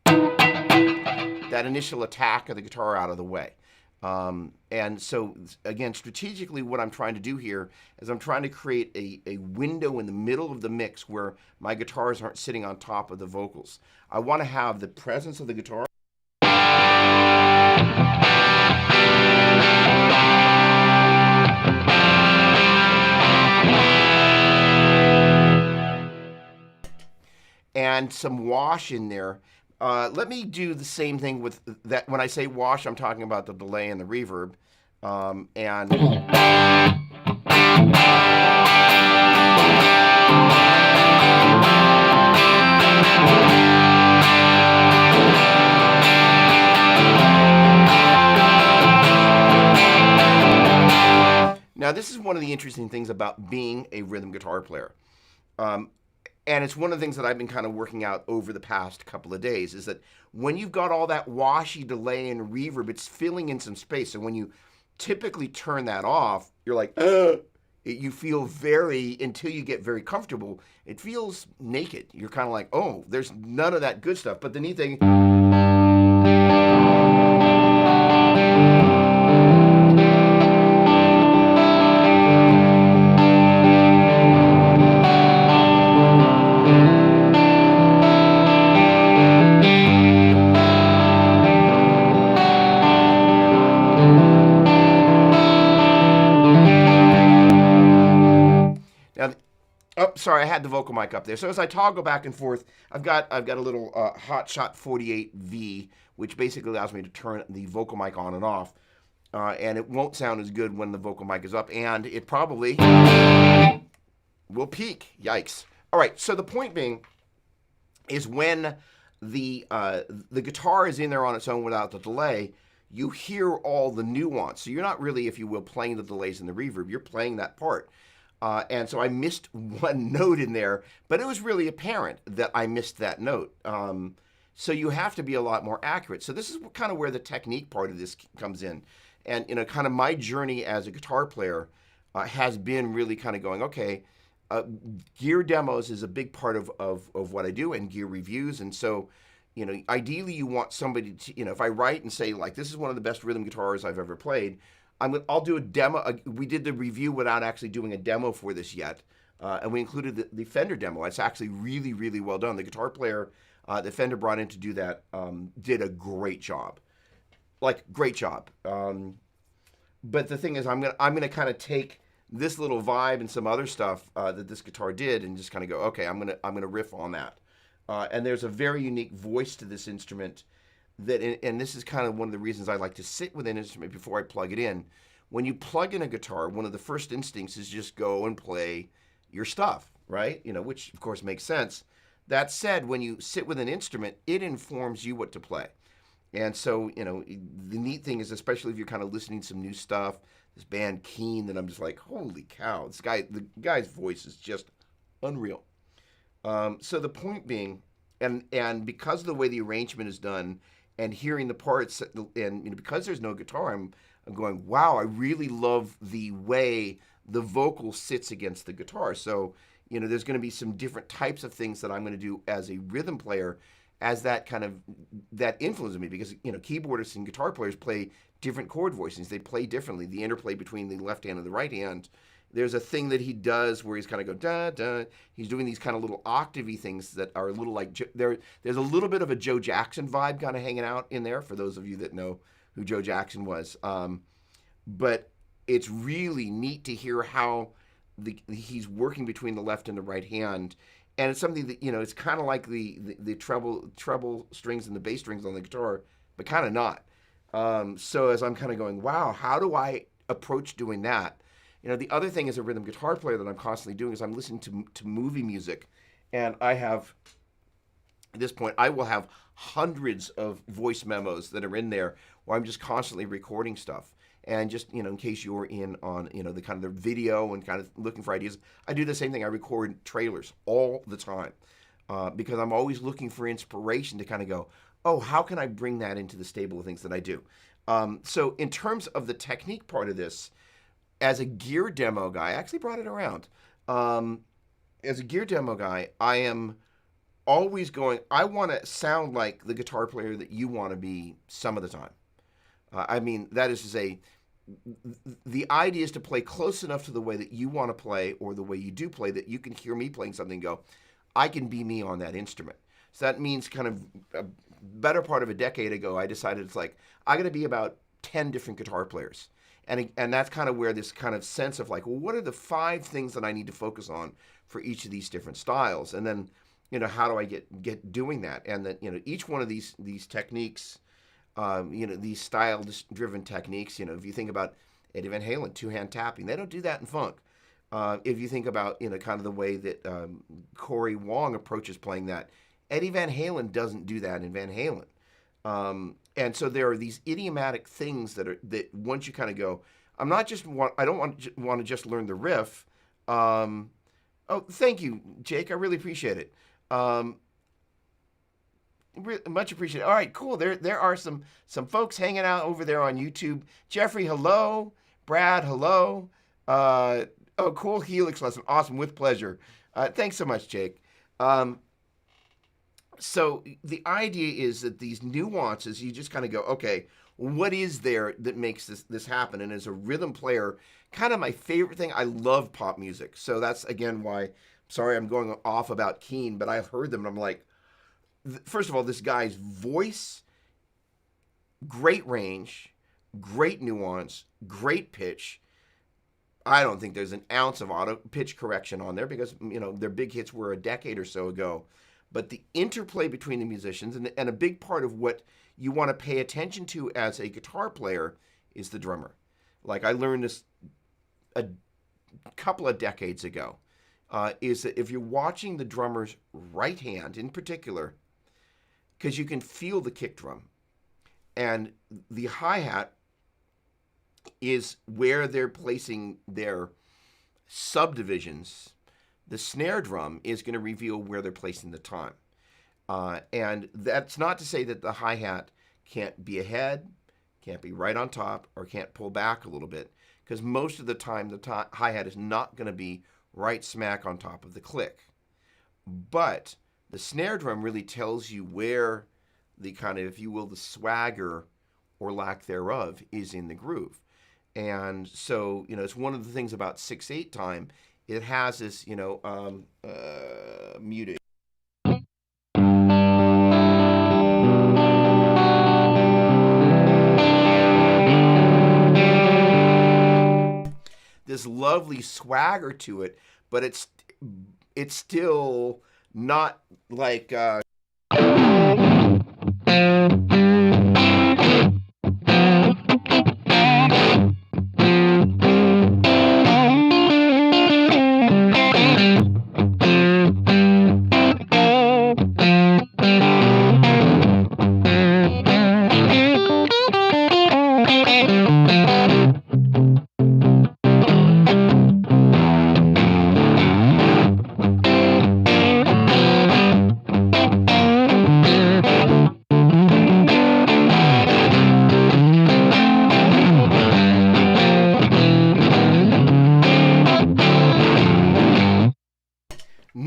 S1: that initial attack of the guitar out of the way. And so, again, strategically what I'm trying to do here is I'm trying to create a window in the middle of the mix where my guitars aren't sitting on top of the vocals. I want to have the presence of the guitar and some wash in there. Let me do the same thing with that. When I say wash, I'm talking about the delay and the reverb. Now, this is one of the interesting things about being a rhythm guitar player. And it's one of the things that I've been kind of working out over the past couple of days is that when you've got all that washy delay and reverb, it's filling in some space. So when you typically turn that off, you're like, you feel until you get very comfortable, it feels naked. You're kind of like, oh, there's none of that good stuff. But the neat thing, sorry, I had the vocal mic up there. So as I toggle back and forth, I've got a little Hotshot 48V, which basically allows me to turn the vocal mic on and off. And it won't sound as good when the vocal mic is up, and it probably will peak. Yikes. All right, so the point being is when the guitar is in there on its own without the delay, you hear all the nuance. So you're not really, if you will, playing the delays and the reverb. You're playing that part. And so I missed one note in there, but it was really apparent that I missed that note. So you have to be a lot more accurate. So this is kind of where the technique part of this comes in. And, kind of my journey as a guitar player has been really kind of going, okay, gear demos is a big part of what I do, and gear reviews. And so, ideally you want somebody to, if I write and say, like, this is one of the best rhythm guitars I've ever played, I'll do a demo. We did the review without actually doing a demo for this yet. And we included the Fender demo. It's actually really, really well done. The guitar player that Fender brought in to do that did a great job. Like, great job. But the thing is, I'm gonna kind of take this little vibe and some other stuff that this guitar did, and just kind of go, okay, I'm gonna riff on that. And there's a very unique voice to this instrument that, and this is kind of one of the reasons I like to sit with an instrument before I plug it in. When you plug in a guitar, one of the first instincts is just go and play your stuff, right? Which of course makes sense. That said, when you sit with an instrument, it informs you what to play. And so, the neat thing is, especially if you're kind of listening to some new stuff, this band Keen, that I'm just like, holy cow, the guy's voice is just unreal. So the point being, and because of the way the arrangement is done, and hearing the parts, and because there's no guitar, I'm going, wow, I really love the way the vocal sits against the guitar. So, there's going to be some different types of things that I'm going to do as a rhythm player, as that influences me, because keyboardists and guitar players play different chord voicings. They play differently. The interplay between the left hand and the right hand. There's a thing that he does where he's kind of go da da. He's doing these kind of little octavey things that are a little like there's a little bit of a Joe Jackson vibe kind of hanging out in there for those of you that know who Joe Jackson was. But it's really neat to hear how he's working between the left and the right hand. And it's something that, it's kind of like the treble strings and the bass strings on the guitar, but kind of not. So as I'm kind of going, wow, how do I approach doing that? The other thing as a rhythm guitar player that I'm constantly doing is I'm listening to movie music. And I have, at this point, I will have hundreds of voice memos that are in there where I'm just constantly recording stuff. And just, in case you're in on, the kind of the video and kind of looking for ideas, I do the same thing. I record trailers all the time because I'm always looking for inspiration to kind of go, oh, how can I bring that into the stable of things that I do? So in terms of the technique part of this, as a gear demo guy, I actually brought it around. As a gear demo guy, I am always going, I want to sound like the guitar player that you want to be some of the time. That is to say, the idea is to play close enough to the way that you want to play or the way you do play that you can hear me playing something and go, I can be me on that instrument. So that means kind of a better part of a decade ago, I decided it's like, I got to be about 10 different guitar players. And that's kind of where this kind of sense of like, well, what are the 5 things that I need to focus on for each of these different styles? And then, how do I get doing that? And that, each one of these techniques, these style-driven techniques, if you think about Eddie Van Halen, 2-hand tapping, they don't do that in funk. If you think about, kind of the way that Corey Wong approaches playing that, Eddie Van Halen doesn't do that in Van Halen. And so there are these idiomatic things that once you kind of go, I don't want to just learn the riff. Oh, thank you, Jake. I really appreciate it. Much appreciated. All right, cool. There are some folks hanging out over there on YouTube. Jeffrey, hello. Brad, hello. Oh, cool. Helix lesson. Awesome. With pleasure. Thanks so much, Jake. So the idea is that these nuances, you just kind of go, okay, what is there that makes this happen? And as a rhythm player, kind of my favorite thing, I love pop music. So that's, again, why, sorry, I'm going off about Keen, but I've heard them and I'm like, first of all, this guy's voice, great range, great nuance, great pitch, I don't think there's an ounce of auto pitch correction on there because their big hits were a decade or so ago. But the interplay between the musicians and a big part of what you want to pay attention to as a guitar player is the drummer. Like I learned this a couple of decades ago, is that if you're watching the drummer's right hand in particular, because you can feel the kick drum, and the hi-hat is where they're placing their subdivisions. The snare drum is going to reveal where they're placing the time. And that's not to say that the hi-hat can't be ahead, can't be right on top, or can't pull back a little bit, because most of the time the hi-hat is not going to be right smack on top of the click. But the snare drum really tells you where the kind of, if you will, the swagger or lack thereof is in the groove. And so, it's one of the things about 6/8 time. It has this, muted. This lovely swagger to it, but it's still not like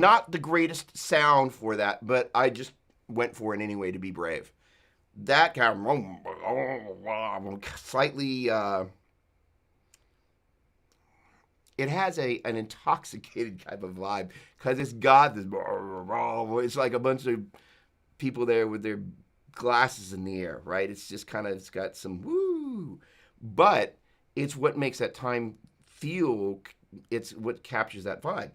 S1: not the greatest sound for that, but I just went for it anyway to be brave. That kind of slightly, it has an intoxicated type of vibe because it's got this. It's like a bunch of people there with their glasses in the air, right? It's just kind of, it's got some woo, but it's what makes that time feel. It's what captures that vibe.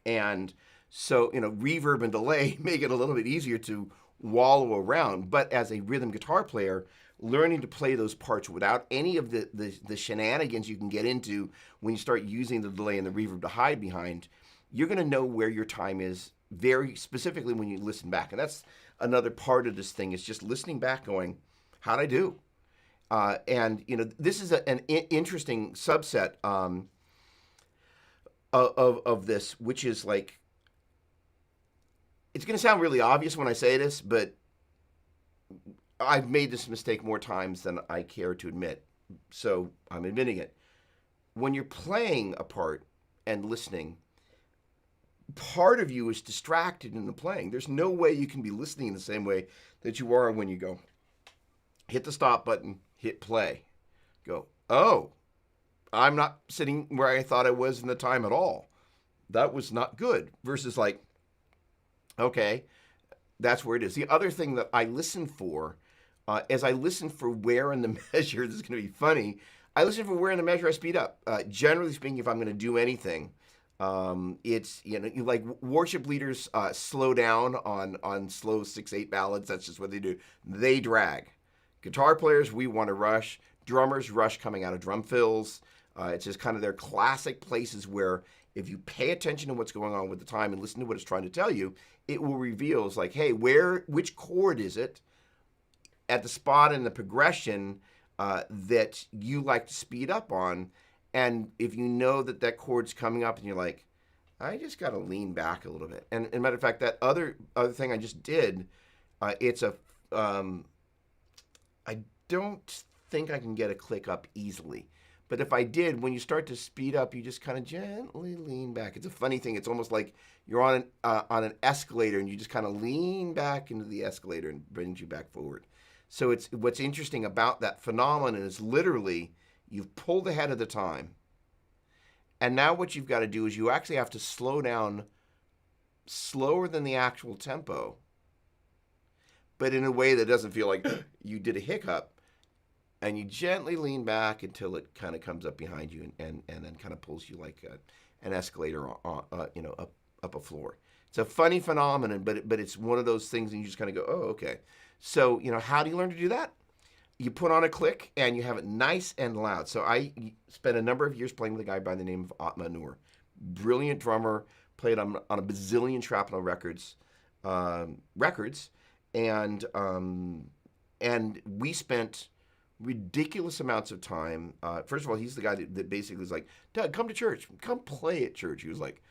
S1: And so, reverb and delay make it a little bit easier to wallow around. But as a rhythm guitar player, learning to play those parts without any of the shenanigans you can get into when you start using the delay and the reverb to hide behind, you're going to know where your time is very specifically when you listen back. And that's another part of this thing, is just listening back going, how'd I do? And, this is an interesting subset of this, which is like, it's going to sound really obvious when I say this, but I've made this mistake more times than I care to admit, so I'm admitting it. When you're playing a part and listening, part of you is distracted in the playing. There's no way you can be listening in the same way that you are when you go, hit the stop button, hit play, go, oh, I'm not sitting where I thought I was in the time at all. That was not good. Versus like, okay, that's where it is. The other thing that I listen for, as I listen for where in the measure, this is going to be funny, I listen for where in the measure I speed up. Generally speaking, if I'm going to do anything, it's, like worship leaders slow down on slow 6/8 ballads. That's just what they do. They drag. Guitar players, we want to rush. Drummers rush coming out of drum fills. It's just kind of their classic places where if you pay attention to what's going on with the time and listen to what it's trying to tell you, it will reveal, it's like, hey, which chord is it at the spot in the progression that you like to speed up on? And if you know that chord's coming up and you're like, I just got to lean back a little bit. And as a matter of fact, that other thing I just did, it's a, I don't think I can get a click up easily. But if I did, when you start to speed up, you just kind of gently lean back. It's a funny thing. It's almost like you're on an escalator and you just kind of lean back into the escalator and brings you back forward. So it's what's interesting about that phenomenon is literally you've pulled ahead of the time. And now what you've got to do is you actually have to slow down slower than the actual tempo, but in a way that doesn't feel like you did a hiccup. and you gently lean back until it kind of comes up behind you and then kind of pulls you like an escalator up a floor. It's a funny phenomenon, but it's one of those things, and you just kind of go, oh, okay. So how do you learn to do that? You put on a click and you have it nice and loud. So I spent a number of years playing with a guy by the name of Atma Noor, brilliant drummer, played on a bazillion shrapnel records, and we spent ridiculous amounts of time. First of all, he's the guy that basically was like, Doug, come to church, come play at church. He was like,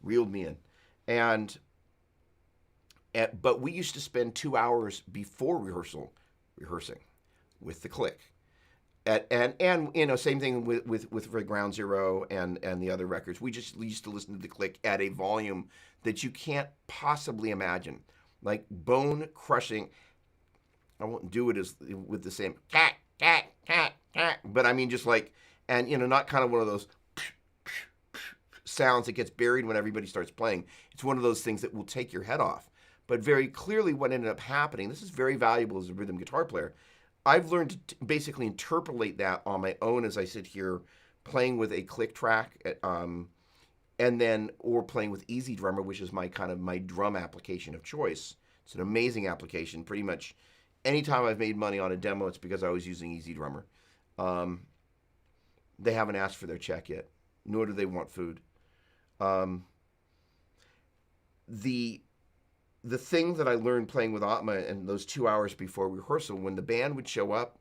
S1: reeled me in, but we used to spend 2 hours before rehearsal rehearsing with the click. And same thing with Ground Zero and the other records. We used to listen to the click at a volume that you can't possibly imagine, like bone crushing. I won't do it with the same cat, but I mean just like, and not kind of one of those sounds that gets buried when everybody starts playing. It's one of those things that will take your head off. But very clearly what ended up happening, this is very valuable as a rhythm guitar player, I've learned to basically interpolate that on my own as I sit here playing with a click track, or playing with Easy Drummer, which is my drum application of choice. It's an amazing application. Pretty much anytime I've made money on a demo, it's because I was using Easy Drummer. They haven't asked for their check yet, nor do they want food. The thing that I learned playing with Atma and those 2 hours before rehearsal, when the band would show up,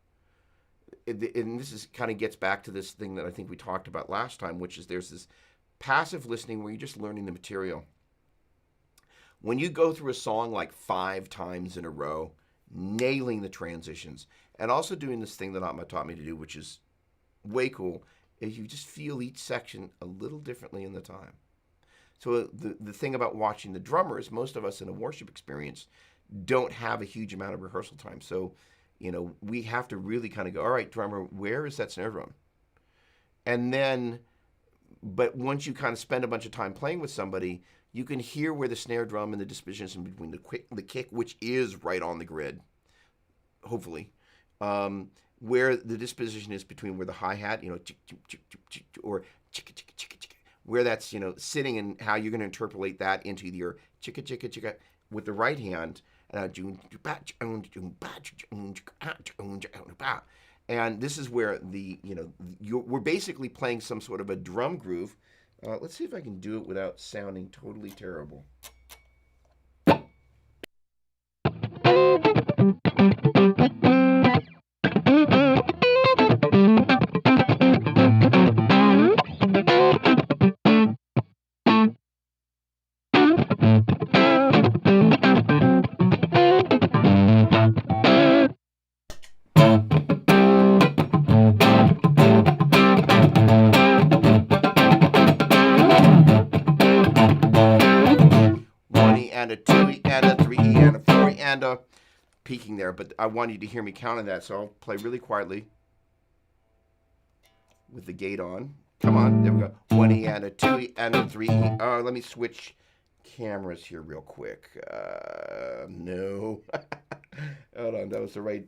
S1: and this kind of gets back to this thing that I think we talked about last time, which is there's this passive listening where you're just learning the material. When you go through a song like 5 times in a row, nailing the transitions, and also doing this thing that Atma taught me to do, which is way cool, is you just feel each section a little differently in the time. So the thing about watching the drummers, most of us in a worship experience don't have a huge amount of rehearsal time. So, we have to really kind of go, all right, drummer, where is that snare drum? And then, but once you kind of spend a bunch of time playing with somebody, you can hear where the snare drum and the disposition between the kick, which is right on the grid, hopefully, where the disposition is between where the hi-hat, or where that's sitting, and how you're going to interpolate that into your chicka chicka chicka with the right hand, and this is where we're basically playing some sort of a drum groove. Let's see if I can do it without sounding totally terrible. And a 2E and a 3E and a 4E and a peaking there, but I want you to hear me counting that, so I'll play really quietly with the gate on. Come on, there we go. 1E and a 2E and a 3E. Let me switch cameras here real quick. No. Hold on, that was the right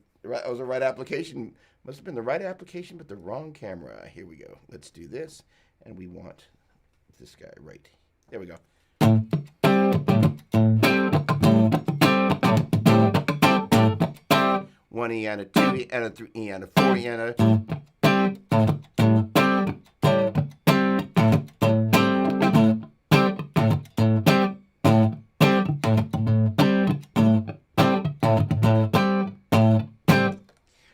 S1: application. Must have been the right application, but the wrong camera. Here we go. Let's do this, and we want this guy right. There we go. 1E and a 2E and a 3E and a 4E and a.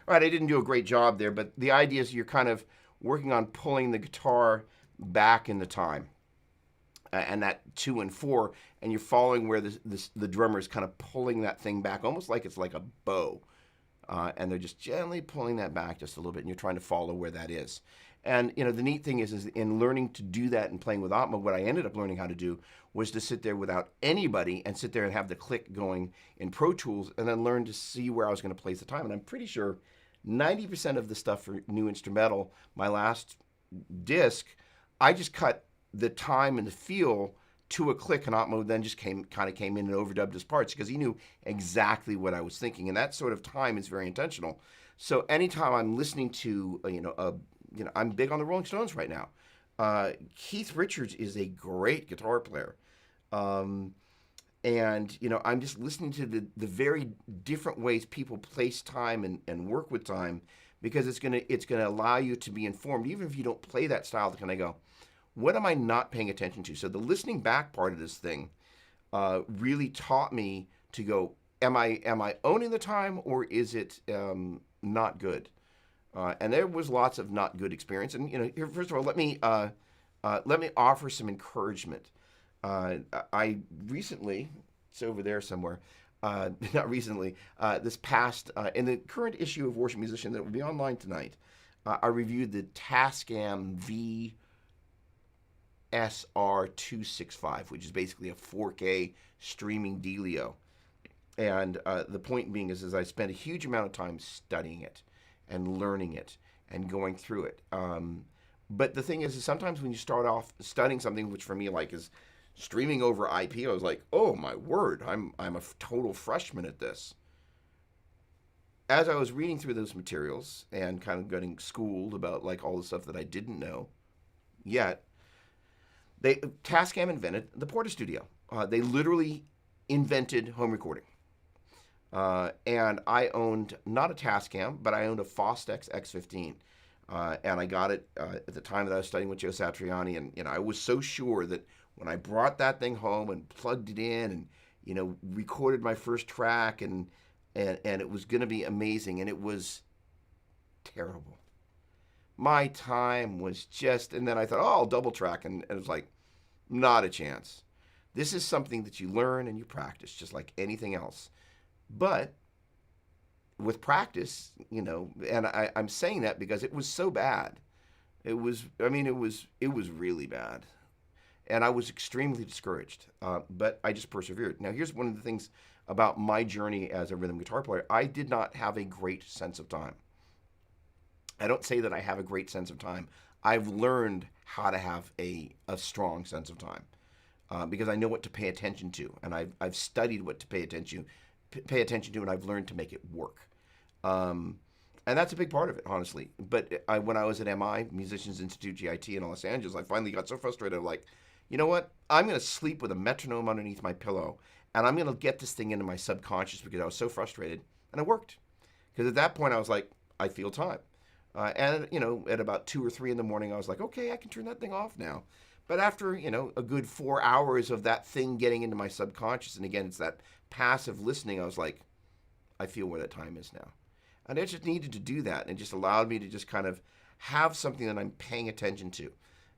S1: All right, I didn't do a great job there, but the idea is you're kind of working on pulling the guitar back in the time. And that 2 and 4, and you're following where the drummer is kind of pulling that thing back, almost like it's like a bow. And they're just gently pulling that back just a little bit, and you're trying to follow where that is. And the neat thing is in learning to do that and playing with Atma, what I ended up learning how to do was to sit there without anybody and sit there and have the click going in Pro Tools, and then learn to see where I was going to place the time. And I'm pretty sure 90% of the stuff for new instrumental, my last disc, I just cut the time and the feel to a click, and Otmo then just came in and overdubbed his parts because he knew exactly what I was thinking, and that sort of time is very intentional. So anytime I'm listening to I'm big on the Rolling Stones right now. Keith Richards is a great guitar player. Um, and I'm just listening to the very different ways people place time and work with time, because it's gonna allow you to be informed even if you don't play that style. To kind of go, what am I not paying attention to? So the listening back part of this thing really taught me to go, am I owning the time, or is it not good? And there was lots of not good experience. And here, first of all, let me offer some encouragement. I recently, it's over there somewhere, not recently, this past, in the current issue of Worship Musician that will be online tonight, I reviewed the Tascam VSR265, which is basically a 4K streaming dealio. And the point being is I spent a huge amount of time studying it and learning it and going through it. But the thing is sometimes when you start off studying something, which for me is streaming over IP, I was like, oh my word, I'm a total freshman at this. As I was reading through those materials and kind of getting schooled about all the stuff that I didn't know yet, Tascam invented the Porta Studio. They literally invented home recording. And I owned not a Tascam, but I owned a Fostex X15. And I got it at the time that I was studying with Joe Satriani. And, I was so sure that when I brought that thing home and plugged it in and, recorded my first track and it was going to be amazing. And it was terrible. My time was just, and then I thought, oh, I'll double track. And it was like, not a chance. This is something that you learn and you practice just like anything else. But with practice, and I'm saying that because it was so bad. It was really bad. And I was extremely discouraged. But I just persevered. Now, here's one of the things about my journey as a rhythm guitar player. I did not have a great sense of time. I don't say that I have a great sense of time. I've learned how to have a strong sense of time because I know what to pay attention to. And I've studied what to pay attention to, and I've learned to make it work. And that's a big part of it, honestly. But when I was at MI, Musicians Institute GIT in Los Angeles, I finally got so frustrated. I'm like, you know what? I'm going to sleep with a metronome underneath my pillow, and I'm going to get this thing into my subconscious because I was so frustrated. And it worked. Because at that point, I was like, I feel time. And, at about 2 or 3 in the morning, I was like, okay, I can turn that thing off now. But after, a good 4 hours of that thing getting into my subconscious, and again, it's that passive listening, I was like, I feel where that time is now. And I just needed to do that, and it just allowed me to just kind of have something that I'm paying attention to,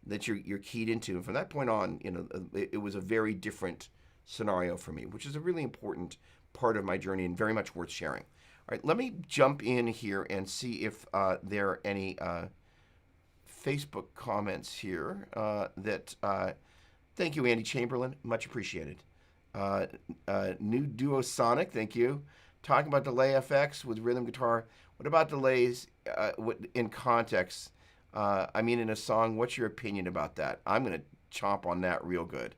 S1: that you're keyed into. And from that point on, it was a very different scenario for me, which is a really important part of my journey and very much worth sharing. All right, let me jump in here and see if there are any Facebook comments here thank you, Andy Chamberlain. Much appreciated. New Duo Sonic, thank you. Talking about delay effects with rhythm guitar. What about delays in context? In a song, what's your opinion about that? I'm going to chomp on that real good.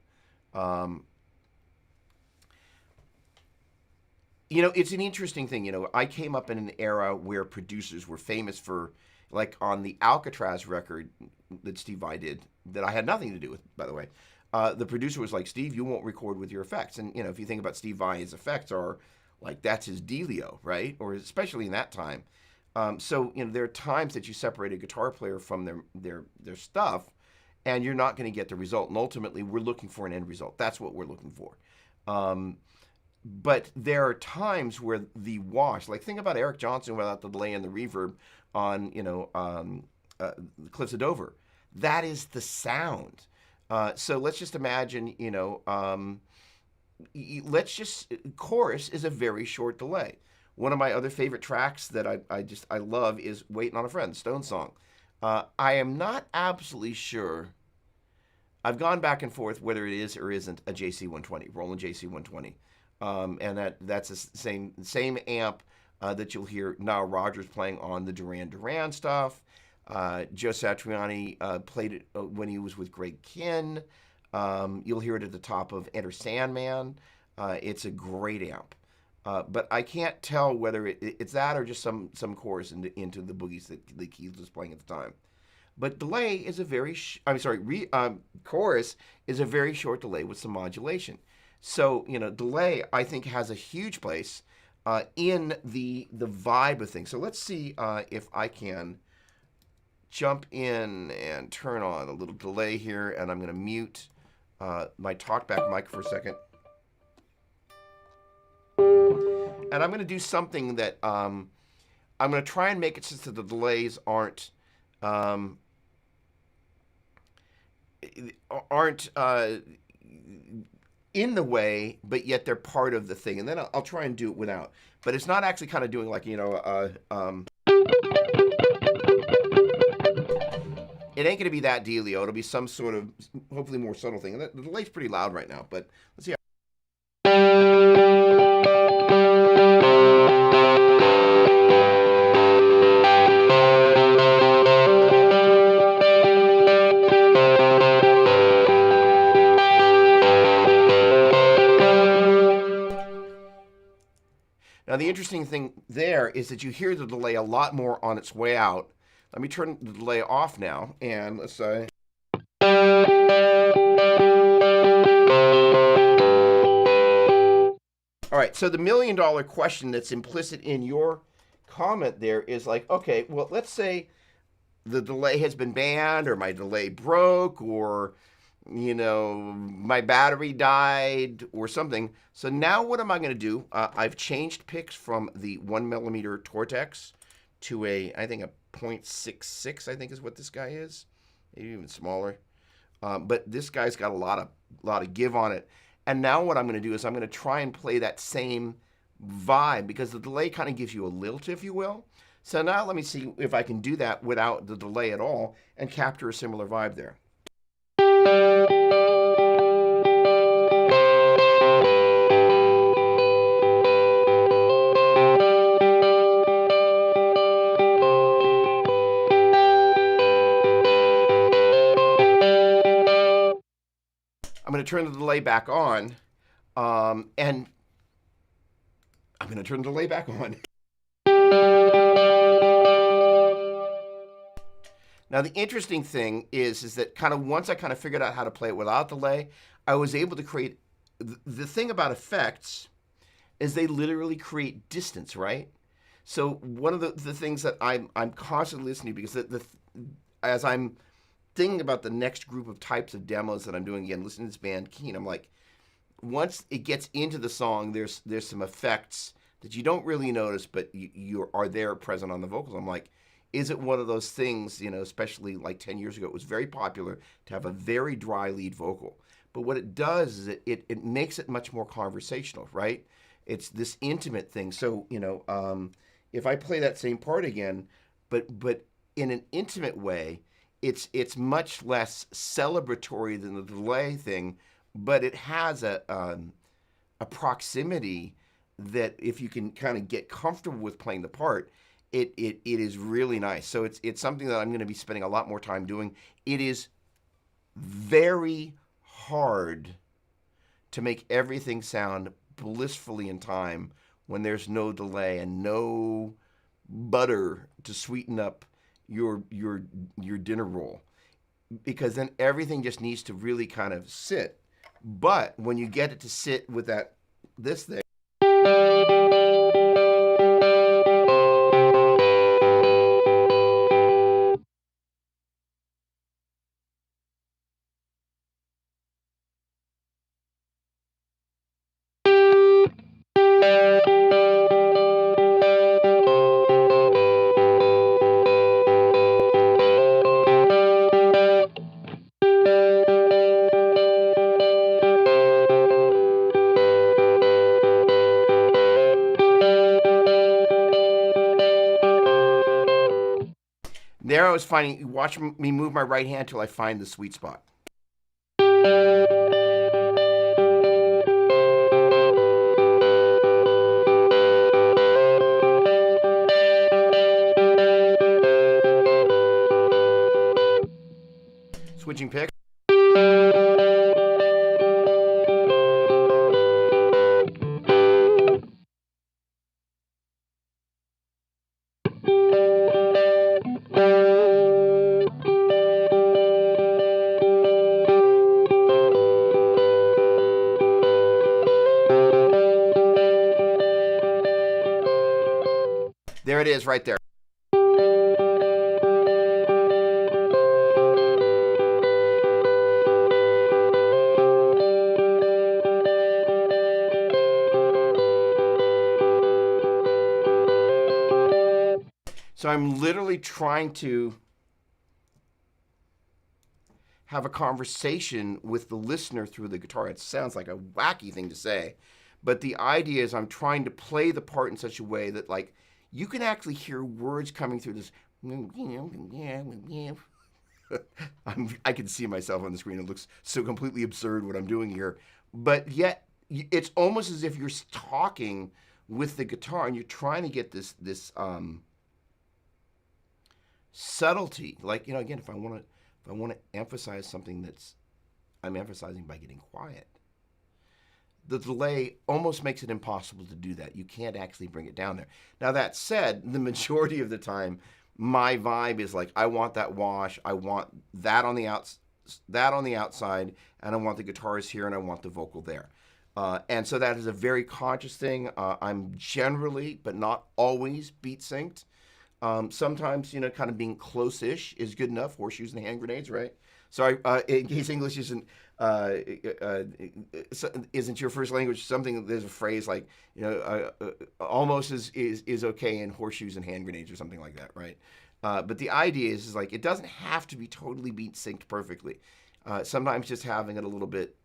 S1: It's an interesting thing. I came up in an era where producers were famous for, like on the Alcatraz record that Steve Vai did, that I had nothing to do with, by the way. The producer was like, Steve, you won't record with your effects. And, if you think about Steve Vai, his effects are like, that's his dealio, right? Or especially in that time. So, there are times that you separate a guitar player from their stuff, and you're not going to get the result. And ultimately, we're looking for an end result. That's what we're looking for. But there are times where the wash, like think about Eric Johnson without the delay and the reverb on, the Cliffs of Dover. That is the sound. So let's just imagine, chorus is a very short delay. One of my other favorite tracks that I love is Waiting on a Friend, Stone song. I am not absolutely sure. I've gone back and forth whether it is or isn't a JC120, Roland JC120. And that's the same amp that you'll hear Nile Rodgers playing on the Duran Duran stuff. Joe Satriani played it when he was with Greg Kinn. You'll hear it at the top of Enter Sandman. It's a great amp. But I can't tell whether it's that or just some chorus into the boogies that Keith was playing at the time. But delay is a very, chorus is a very short delay with some modulation. So, delay, I think, has a huge place in the vibe of things. So let's see if I can jump in and turn on a little delay here, and I'm going to mute my talkback mic for a second. And I'm going to do something that I'm going to try and make it so that the delays aren't in the way, but yet they're part of the thing. And then I'll try and do it without. But it's not actually kind of doing like, it ain't going to be that dealio. It'll be some sort of, hopefully more subtle thing. And the delay's pretty loud right now, but let's see how. Now, the interesting thing there is that you hear the delay a lot more on its way out. Let me turn the delay off now, and let's say. All right, so the $1 million question that's implicit in your comment there is like, okay, well, let's say the delay has been banned, or my delay broke, or my battery died or something. So now what am I going to do? I've changed picks from the 1mm Tortex to I think a 0.66, I think is what this guy is. Maybe even smaller. But this guy's got a lot of give on it. And now what I'm going to do is I'm going to try and play that same vibe, because the delay kind of gives you a lilt, if you will. So now let me see if I can do that without the delay at all and capture a similar vibe there. I'm going to turn the delay back on, and I'm going to turn the delay back on. Now, the interesting thing is that kind of once I kind of figured out how to play it without delay, I was able to create, the thing about effects is they literally create distance, right? So one of the things that I'm constantly listening to, because as I'm thinking about the next group of types of demos that I'm doing, again, listening to this band Keen, I'm like, once it gets into the song, there's some effects that you don't really notice, but you are there present on the vocals. I'm like, is it one of those things, especially like 10 years ago, it was very popular to have a very dry lead vocal. But what it does is it makes it much more conversational, right? It's this intimate thing. So, if I play that same part again, but in an intimate way, it's much less celebratory than the delay thing, but it has a proximity that if you can kind of get comfortable with playing the part, it is really nice. So it's something that I'm going to be spending a lot more time doing. It is very hard to make everything sound blissfully in time when there's no delay and no butter to sweeten up your dinner roll, because then everything just needs to really kind of sit. But when you get it to sit with this thing, there I was finding, watch me move my right hand till I find the sweet spot. Switching picks. There it is right there. So I'm literally trying to have a conversation with the listener through the guitar. It sounds like a wacky thing to say, but the idea is I'm trying to play the part in such a way that, like, you can actually hear words coming through this. I can see myself on the screen. It looks so completely absurd what I'm doing here, but yet it's almost as if you're talking with the guitar and you're trying to get this subtlety. Like, again, if I want to emphasize something that's I'm emphasizing by getting quiet, the delay almost makes it impossible to do that. You can't actually bring it down there. Now, that said, the majority of the time, my vibe is like, I want that wash, I want that on the outside, and I want the guitars here, and I want the vocal there. And so that is a very conscious thing. I'm generally, but not always, beat synced. Sometimes, kind of being close-ish is good enough. Horseshoes and hand grenades, right? Sorry, in case English isn't your first language, there's a phrase like, almost is okay in horseshoes and hand grenades or something like that, right? But the idea is like, it doesn't have to be totally beat synced perfectly. Sometimes just having it a little bit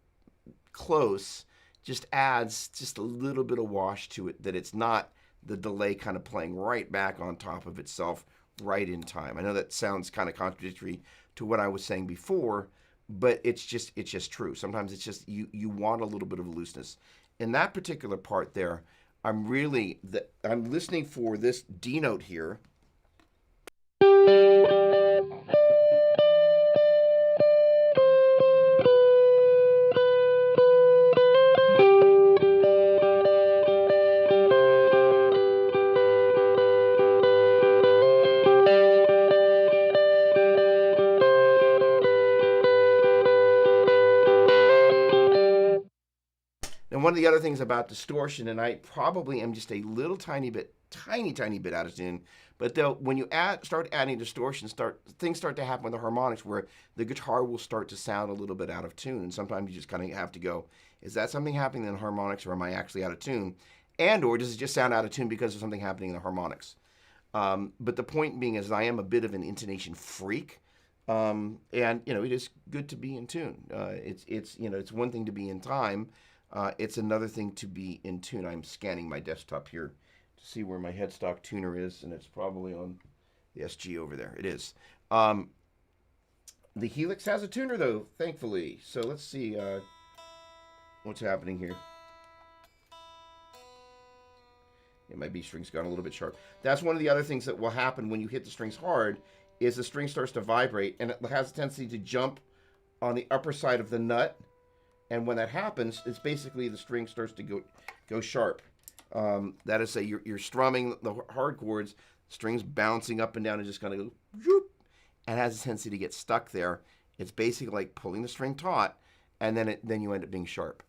S1: close just adds just a little bit of wash to it, that it's not the delay kind of playing right back on top of itself right in time. I know that sounds kind of contradictory to what I was saying before, but it's just true. Sometimes it's just you want a little bit of looseness. In that particular part there, I'm listening for this D note here. And one of the other things about distortion, and I probably am just a little tiny bit out of tune, but though when you start adding distortion, things start to happen with the harmonics where the guitar will start to sound a little bit out of tune. And sometimes you just kind of have to go, is that something happening in the harmonics, or am I actually out of tune? And or does it just sound out of tune because of something happening in the harmonics? But the point being is I am a bit of an intonation freak. And it is good to be in tune. It's one thing to be in time. It's another thing to be in tune. I'm scanning my desktop here to see where my headstock tuner is, and it's probably on the SG over there. It is. The Helix has a tuner, though, thankfully. So let's see what's happening here. Yeah, my B string's gone a little bit sharp. That's one of the other things that will happen when you hit the strings hard, is the string starts to vibrate, and it has a tendency to jump on the upper side of the nut. And when that happens, it's basically the string starts to go sharp. That is, say you're strumming the hard chords, strings bouncing up and down and just kind of go whoop, and has a tendency to get stuck there. It's basically like pulling the string taut, and then you end up being sharp.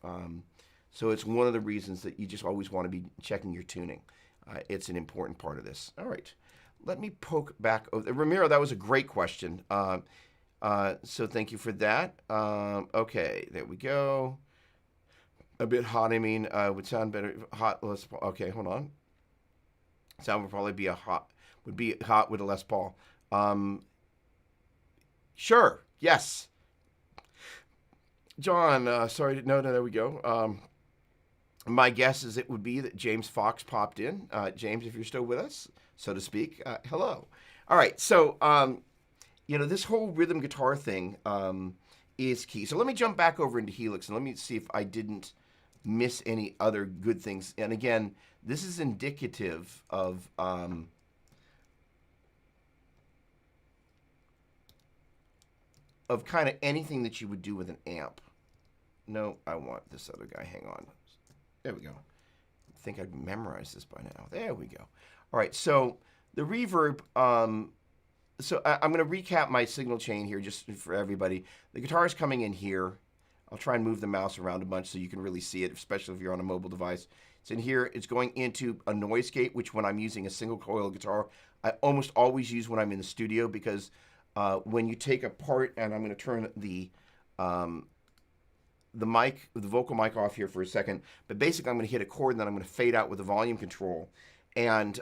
S1: So it's one of the reasons that you just always want to be checking your tuning. It's an important part of this. All right, let me poke back. Ramiro, that was a great question. So thank you for that. Okay, there we go. A bit hot, would sound better. Hot, Les Paul. Okay, hold on. Sound would probably be hot with a Les Paul. Sure, yes. John, sorry, no, there we go. My guess is it would be that James Fox popped in. James, if you're still with us, so to speak, hello. All right, so, this whole rhythm guitar thing is key. So let me jump back over into Helix, and let me see if I didn't miss any other good things. And again, this is indicative of kind of anything that you would do with an amp. No, I want this other guy. Hang on. There we go. I think I've memorized this by now. There we go. All right, so the reverb... So I'm going to recap my signal chain here just for everybody. The guitar is coming in here. I'll try and move the mouse around a bunch so you can really see it, especially if you're on a mobile device. It's in here. It's going into a noise gate, which when I'm using a single coil guitar, I almost always use when I'm in the studio, because when you take apart, and I'm going to turn the mic, the vocal mic off here for a second, but basically I'm going to hit a chord and then I'm going to fade out with the volume control. And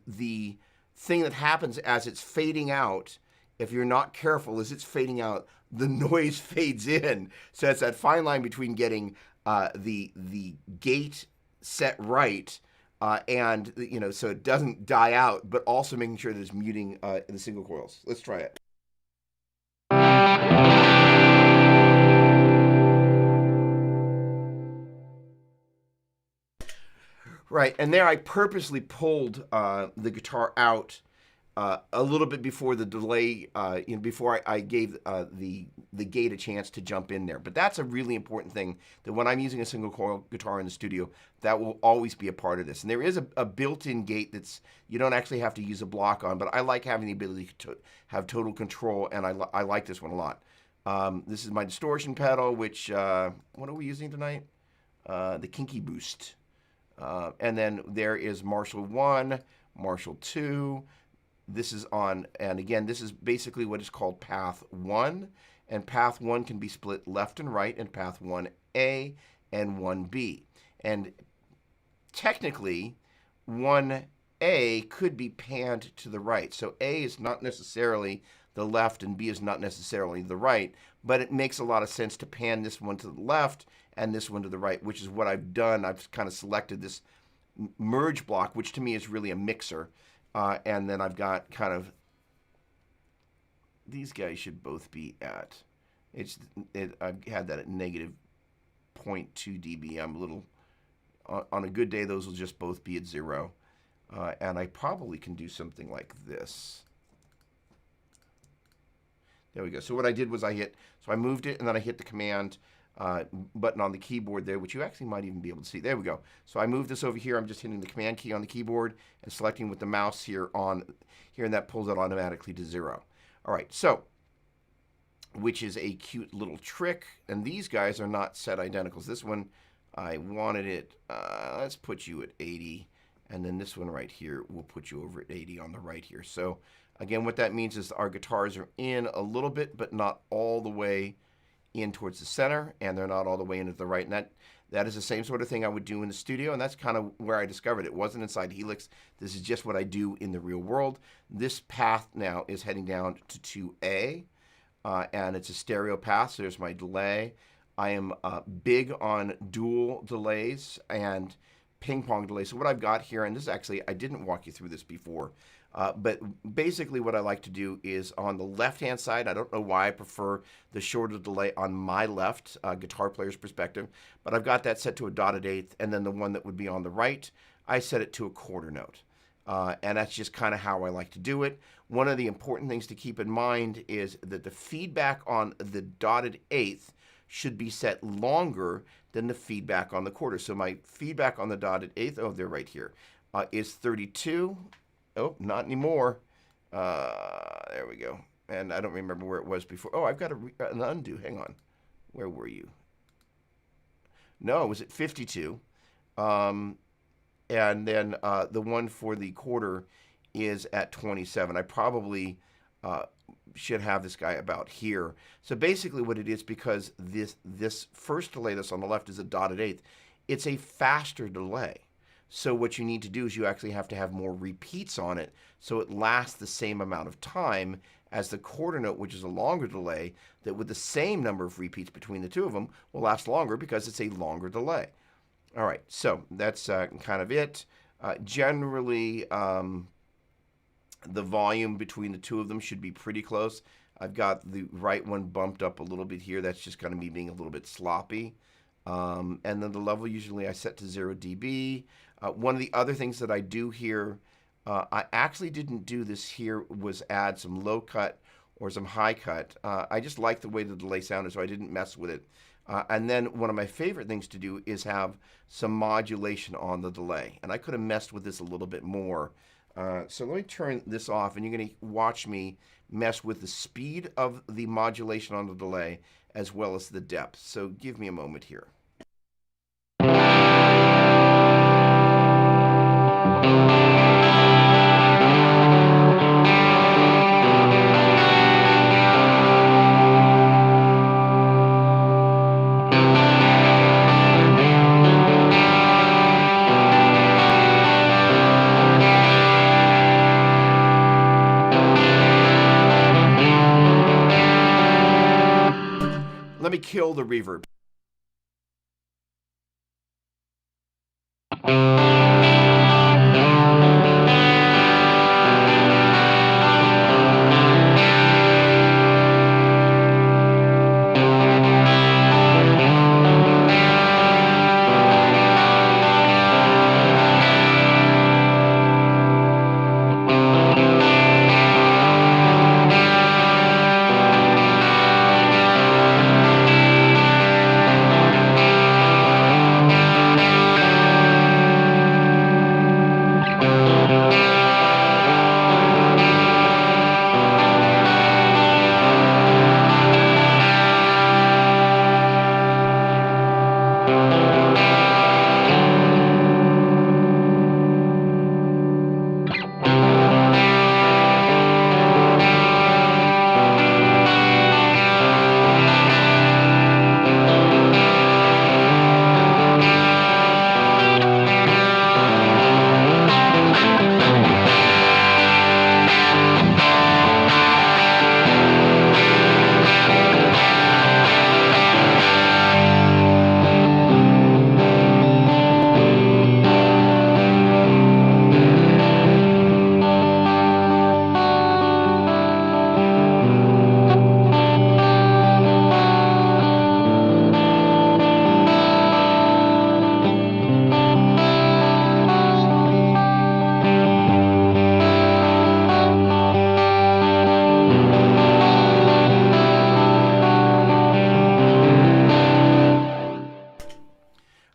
S1: the thing that happens as it's fading out, if you're not careful, as it's fading out, the noise fades in. So it's that fine line between getting the gate set right, and so it doesn't die out, but also making sure that it's muting in the single coils. Let's try it. Right, and there I purposely pulled the guitar out a little bit before the delay, before I gave the gate a chance to jump in there. But that's a really important thing, that when I'm using a single coil guitar in the studio, that will always be a part of this. And there is a built-in gate that's, you don't actually have to use a block on, but I like having the ability to have total control, and I like this one a lot. This is my distortion pedal, which, what are we using tonight? The Kinky Boost. And then there is Marshall 1, Marshall 2. This is on, and again, this is basically what is called path 1. And path 1 can be split left and right in path 1A and 1B. And technically, 1A could be panned to the right. So A is not necessarily the left and B is not necessarily the right, but it makes a lot of sense to pan this one to the left and this one to the right, which is what I've done. I've kind of selected this merge block, which to me is really a mixer. And then I've got kind of, these guys should both be at, I've had that at negative 0.2 dB. I'm a little, on a good day, those will just both be at 0. And I probably can do something like this. There we go. So what I did was I moved it, and then I hit the command button on the keyboard there, which you actually might even be able to see. There we go. So I moved this over here. I'm just hitting the command key on the keyboard and selecting with the mouse here, and that pulls it automatically to 0. All right, so, which is a cute little trick, and these guys are not set identicals. This one, I wanted it, let's put you at 80, and then this one right here, we'll put you over at 80 on the right here. So again, what that means is our guitars are in a little bit, but not all the way in towards the center, and they're not all the way into the right. And that is the same sort of thing I would do in the studio, and that's kind of where I discovered it. It wasn't inside Helix. This is just what I do in the real world. This path now is heading down to 2A, and it's a stereo path, so there's my delay. I am big on dual delays and ping pong delays. So what I've got here, and this actually, I didn't walk you through this before, but basically what I like to do is on the left-hand side, I don't know why I prefer the shorter delay on my left, guitar player's perspective, but I've got that set to a dotted eighth, and then the one that would be on the right, I set it to a quarter note. And that's just kind of how I like to do it. One of the important things to keep in mind is that the feedback on the dotted eighth should be set longer than the feedback on the quarter. So my feedback on the dotted eighth, oh, they're right here, is 32. Oh, not anymore. There we go. And I don't remember where it was before. Oh, I've got an undo. Hang on. Where were you? No, it was at 52. And then the one for the quarter is at 27. I probably should have this guy about here. So basically what it is, because this first delay that's on the left is a dotted eighth, it's a faster delay. So what you need to do is you actually have to have more repeats on it so it lasts the same amount of time as the quarter note, which is a longer delay, that with the same number of repeats between the two of them will last longer because it's a longer delay. All right, so that's kind of it. Generally, the volume between the two of them should be pretty close. I've got the right one bumped up a little bit here. That's just kind of me being a little bit sloppy. And then the level usually I set to 0 dB. One of the other things that I do here, I actually didn't do this here, was add some low cut or some high cut. I just like the way the delay sounded, so I didn't mess with it. And then one of my favorite things to do is have some modulation on the delay. And I could have messed with this a little bit more. So let me turn this off, and you're going to watch me mess with the speed of the modulation on the delay as well as the depth. So give me a moment here. kill the reverb.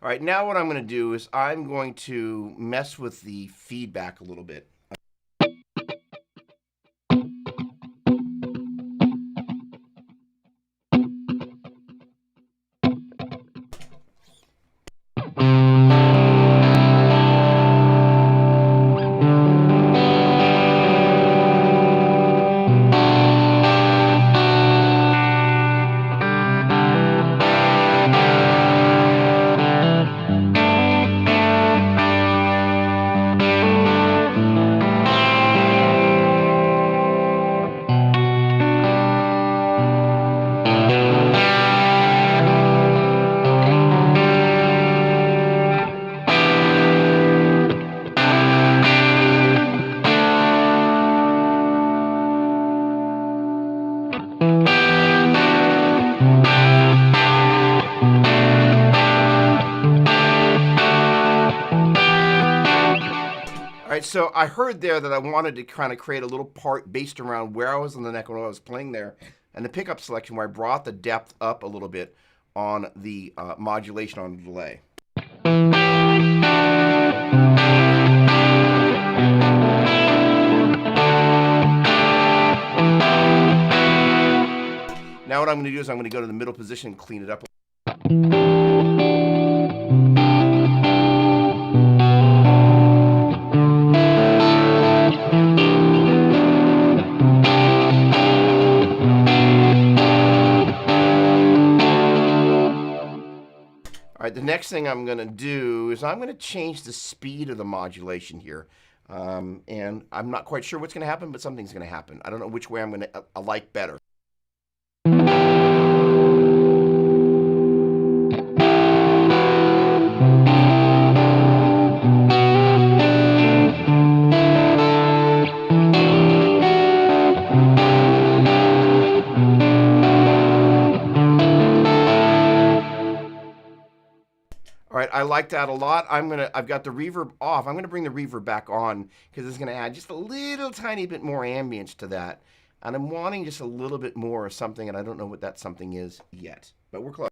S1: All right, now what I'm going to do is I'm going to mess with the feedback a little bit. All right, so I heard there that I wanted to kind of create a little part based around where I was on the neck when I was playing there, and the pickup selection where I brought the depth up a little bit on the modulation on the delay. Now what I'm going to do is I'm going to go to the middle position and clean it up. All right, the next thing I'm going to do is I'm going to change the speed of the modulation here. And I'm not quite sure what's going to happen, but something's going to happen. I don't know which way I'm going to like better. All right, I like that a lot. I've got the reverb off. I'm gonna bring the reverb back on because it's gonna add just a little tiny bit more ambience to that. And I'm wanting just a little bit more of something, and I don't know what that something is yet, but we're close.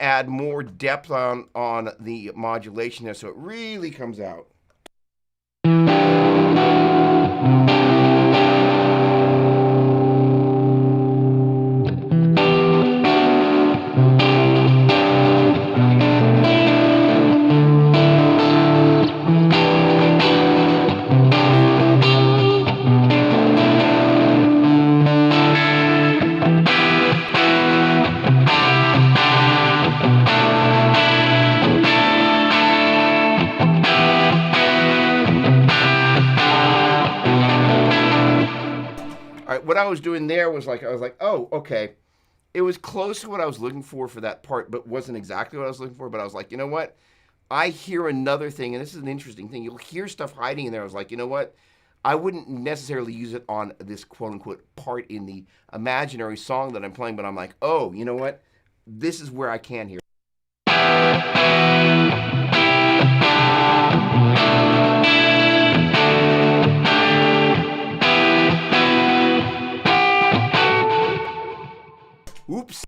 S1: Add more depth on the modulation there so it really comes out. what I was doing there was like, I was like, oh, okay. It was close to what I was looking for that part, but wasn't exactly what I was looking for. But I was like, you know what? I hear another thing, and this is an interesting thing. You'll hear stuff hiding in there. I was like, you know what? I wouldn't necessarily use it on this quote unquote part in the imaginary song that I'm playing, but I'm like, oh, you know what? This is where I can hear. Oops.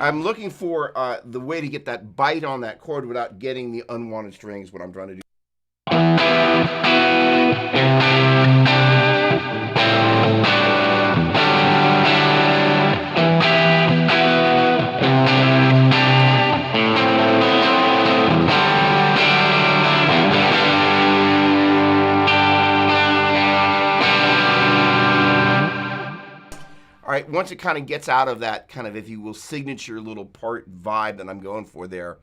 S1: I'm looking for the way to get that bite on that chord without getting the unwanted strings, what I'm trying to do. All right, once it kind of gets out of that kind of, if you will, signature little part vibe that I'm going for there,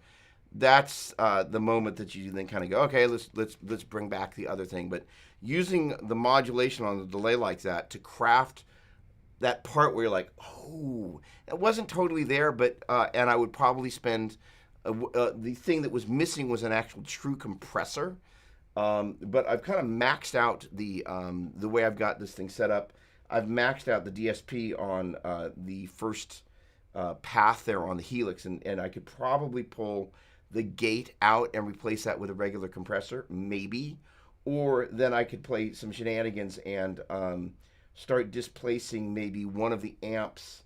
S1: that's the moment that you then kind of go, okay, let's bring back the other thing. But using the modulation on the delay like that to craft that part where you're like, oh, it wasn't totally there, but and I would probably spend the thing that was missing was an actual true compressor. But I've kind of maxed out the way I've got this thing set up. I've maxed out the DSP on the first path there on the Helix, and I could probably pull the gate out and replace that with a regular compressor, maybe. Or then I could play some shenanigans and start displacing maybe one of the amps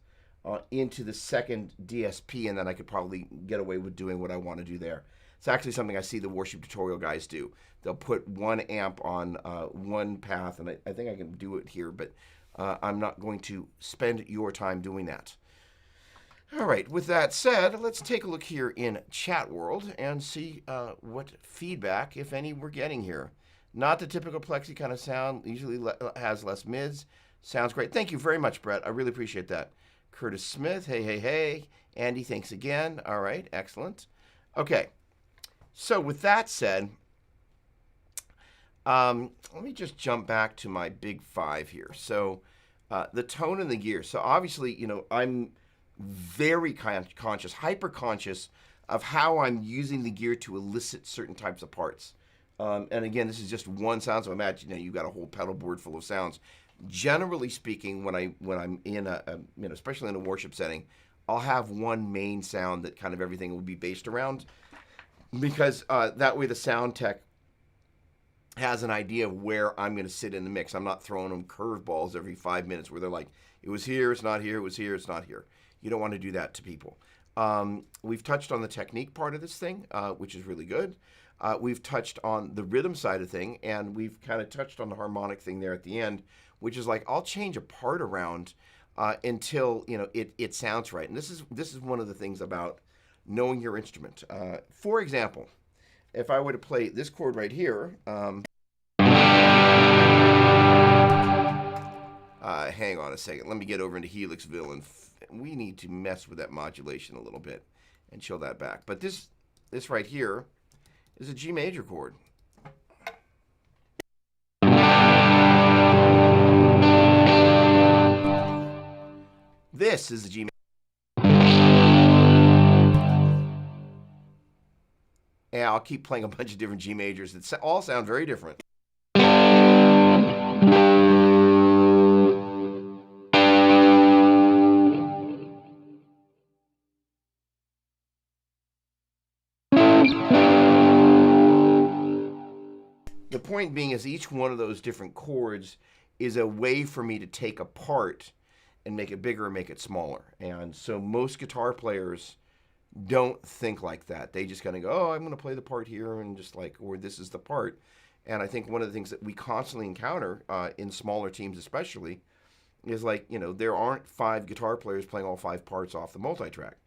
S1: into the second DSP, and then I could probably get away with doing what I want to do there. It's actually something I see the worship tutorial guys do. They'll put one amp on one path, and I think I can do it here, but I'm not going to spend your time doing that. All right, with that said, let's take a look here in chat world and see what feedback, if any, we're getting here. Not the typical Plexi kind of sound, usually has less mids. Sounds great. Thank you very much, Brett. I really appreciate that. Curtis Smith, hey, hey, hey. Andy, thanks again. All right, excellent. Okay, so with that said, let me just jump back to my big five here. So the tone and the gear. So obviously, you know, I'm very conscious, hyper conscious of how I'm using the gear to elicit certain types of parts. And again, this is just one sound. So imagine, you know, you've got a whole pedal board full of sounds. Generally speaking, when I'm in a you know, especially in a worship setting, I'll have one main sound that kind of everything will be based around, because that way the sound tech has an idea of where I'm going to sit in the mix. I'm not throwing them curveballs every 5 minutes where they're like, it was here, it's not here, it was here, it's not here. You don't want to do that to people. We've touched on the technique part of this thing, which is really good. We've touched on the rhythm side of thing, and we've kind of touched on the harmonic thing there at the end, which is like, I'll change a part around until, you know, it sounds right. And this is one of the things about knowing your instrument. For example, if I were to play this chord right here, hang on a second. Let me get over into Helixville, and we need to mess with that modulation a little bit and chill that back. But this right here is a G major chord. This is the G major. And I'll keep playing a bunch of different G majors that all sound very different. point being is each one of those different chords is a way for me to take a part and make it bigger or make it smaller. And so most guitar players don't think like that. They just kind of go, oh, I'm going to play the part here and just like, or this is the part. And I think one of the things that we constantly encounter in smaller teams especially is like, there aren't 5 guitar players playing all 5 parts off the multi-track.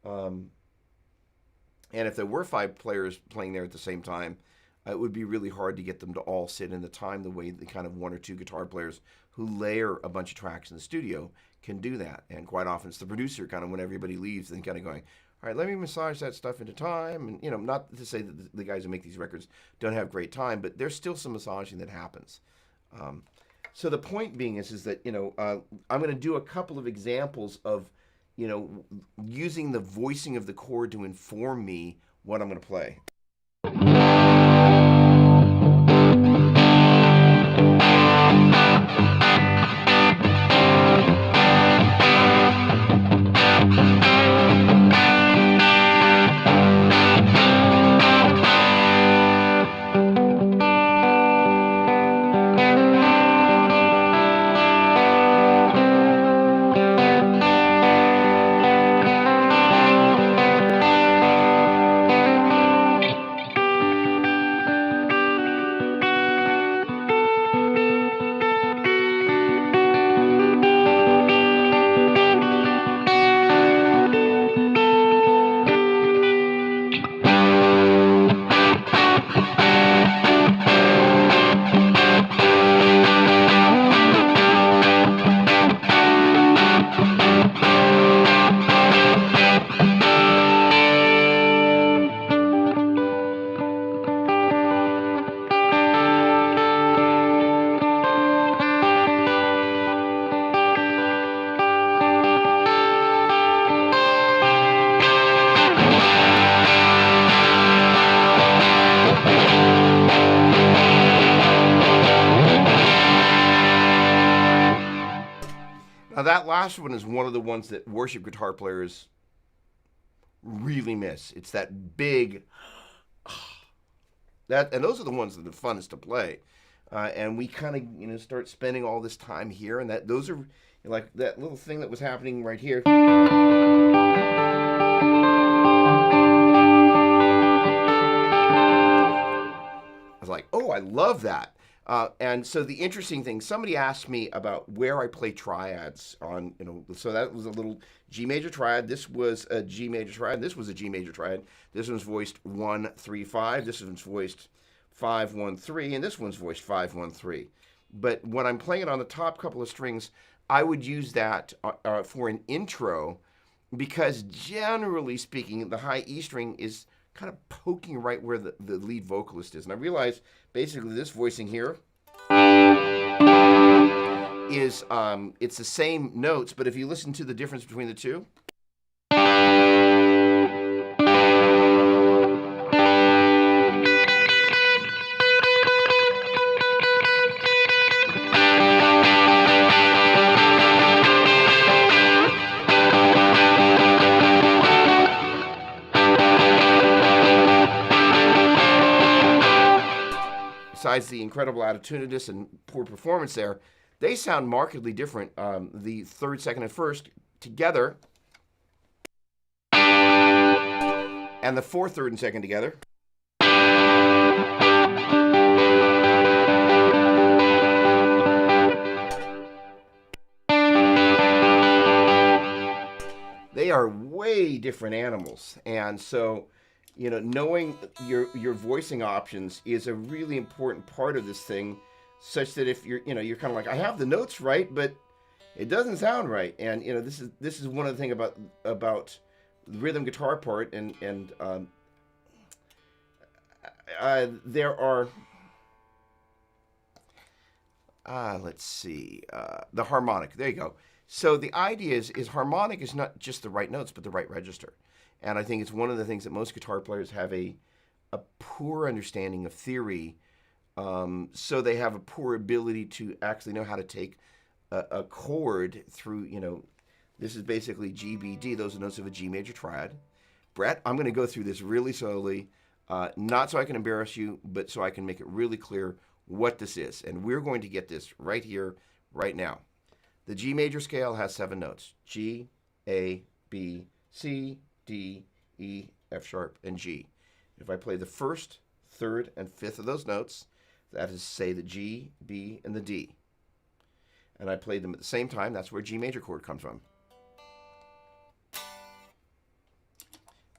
S1: And if there were 5 players playing there at the same time, it would be really hard to get them to all sit in the time the way the kind of 1 or 2 guitar players who layer a bunch of tracks in the studio can do that. And quite often it's the producer kind of when everybody leaves and kind of going, all right, let me massage that stuff into time. And, not to say that the guys who make these records don't have great time, but there's still some massaging that happens. So the point being is that, I'm going to do a couple of examples of, using the voicing of the chord to inform me what I'm going to play. Now that last one is one of the ones that worship guitar players really miss. It's that big, and those are the ones that are the funnest to play. And we kind of start spending all this time here, and those are like that little thing that was happening right here. I was like, oh, I love that. And so the interesting thing, somebody asked me about where I play triads on, so that was a little G major triad. This was a G major triad. This was a G major triad. This one's voiced 1, 3, 5. This one's voiced 5, 1, 3. And this one's voiced 5, 1, 3. But when I'm playing it on the top couple of strings, I would use that for an intro because generally speaking, the high E string is kind of poking right where the lead vocalist is. And I realize basically this voicing here is, it's the same notes, but if you listen to the difference between the two, besides the incredible attitudinous and poor performance there, they sound markedly different. The third, second, and first together, and the fourth, third, and second together. They are way different animals, and so knowing your voicing options is a really important part of this thing, such that if you're kind of like, I have the notes right, but it doesn't sound right, and this is one of the things about the rhythm guitar part, and there are let's see, the harmonic. There you go. So the idea is harmonic is not just the right notes, but the right register. And I think it's one of the things that most guitar players have a poor understanding of theory, so they have a poor ability to actually know how to take a chord through, this is basically G, B, D. Those are notes of a G major triad. Brett, I'm going to go through this really slowly. Not so I can embarrass you, but so I can make it really clear what this is. And we're going to get this right here, right now. The G major scale has 7 notes: G, A, B, C, D, E, F sharp, and G. If I play the first, third, and fifth of those notes, that is, say, the G, B, and the D, and I play them at the same time, that's where G major chord comes from.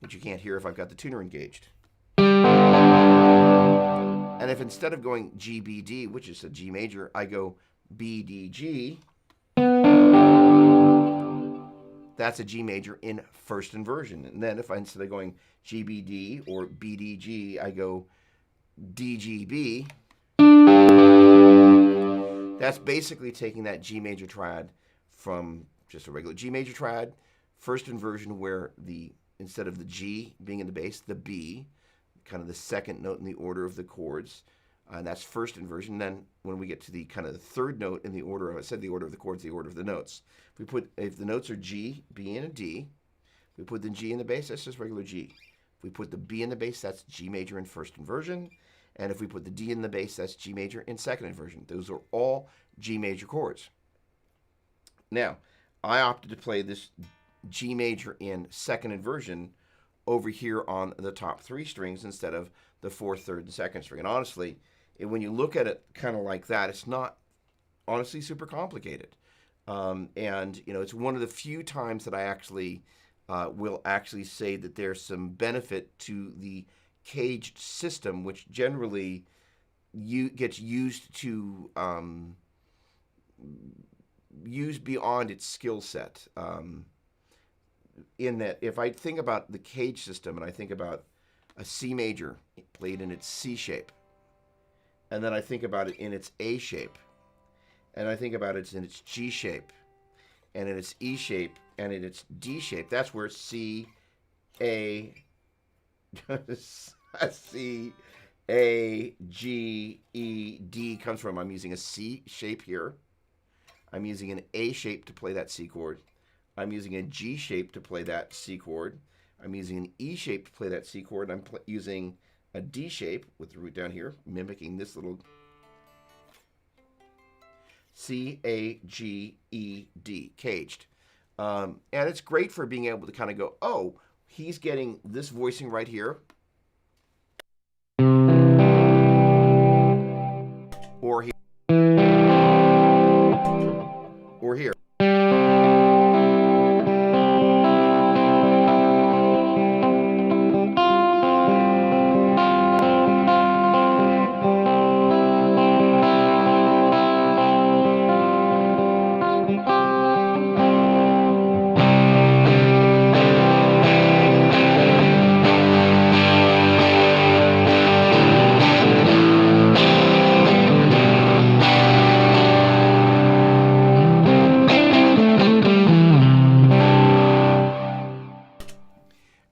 S1: Which you can't hear if I've got the tuner engaged. And if instead of going G, B, D, which is a G major, I go B, D, G, that's a G major in first inversion. And then if I, instead of going G, B, D or B, D, G, I go D, G, B, that's basically taking that G major triad from just a regular G major triad, first inversion where instead of the G being in the bass, the B, kind of the second note in the order of the chords, and that's first inversion. Then when we get to the kind of the third note in the order of, I said the order of the chords, the order of the notes. If the notes are G, B, and a D, we put the G in the bass, that's just regular G. If we put the B in the bass, that's G major in first inversion. And if we put the D in the bass, that's G major in second inversion. Those are all G major chords. Now, I opted to play this G major in second inversion over here on the top 3 strings instead of the 4th, 3rd, and 2nd string. And honestly, when you look at it kind of like that, it's not honestly super complicated. And it's one of the few times that I actually will actually say that there's some benefit to the caged system, which generally gets used to use beyond its skill set. In that, if I think about the cage system and I think about a C major played in its C shape, and then I think about it in its A shape, and I think about it in its G shape, and in its E shape, and in its D shape, that's where C, A, C, A, G, E, D comes from. I'm using a C shape here. I'm using an A shape to play that C chord. I'm using a G shape to play that C chord. I'm using an E shape to play that C chord. I'm using a D shape with the root down here, mimicking this little C, A, G, E, D, caged. And it's great for being able to kind of go, oh, he's getting this voicing right here. Or here. Or here.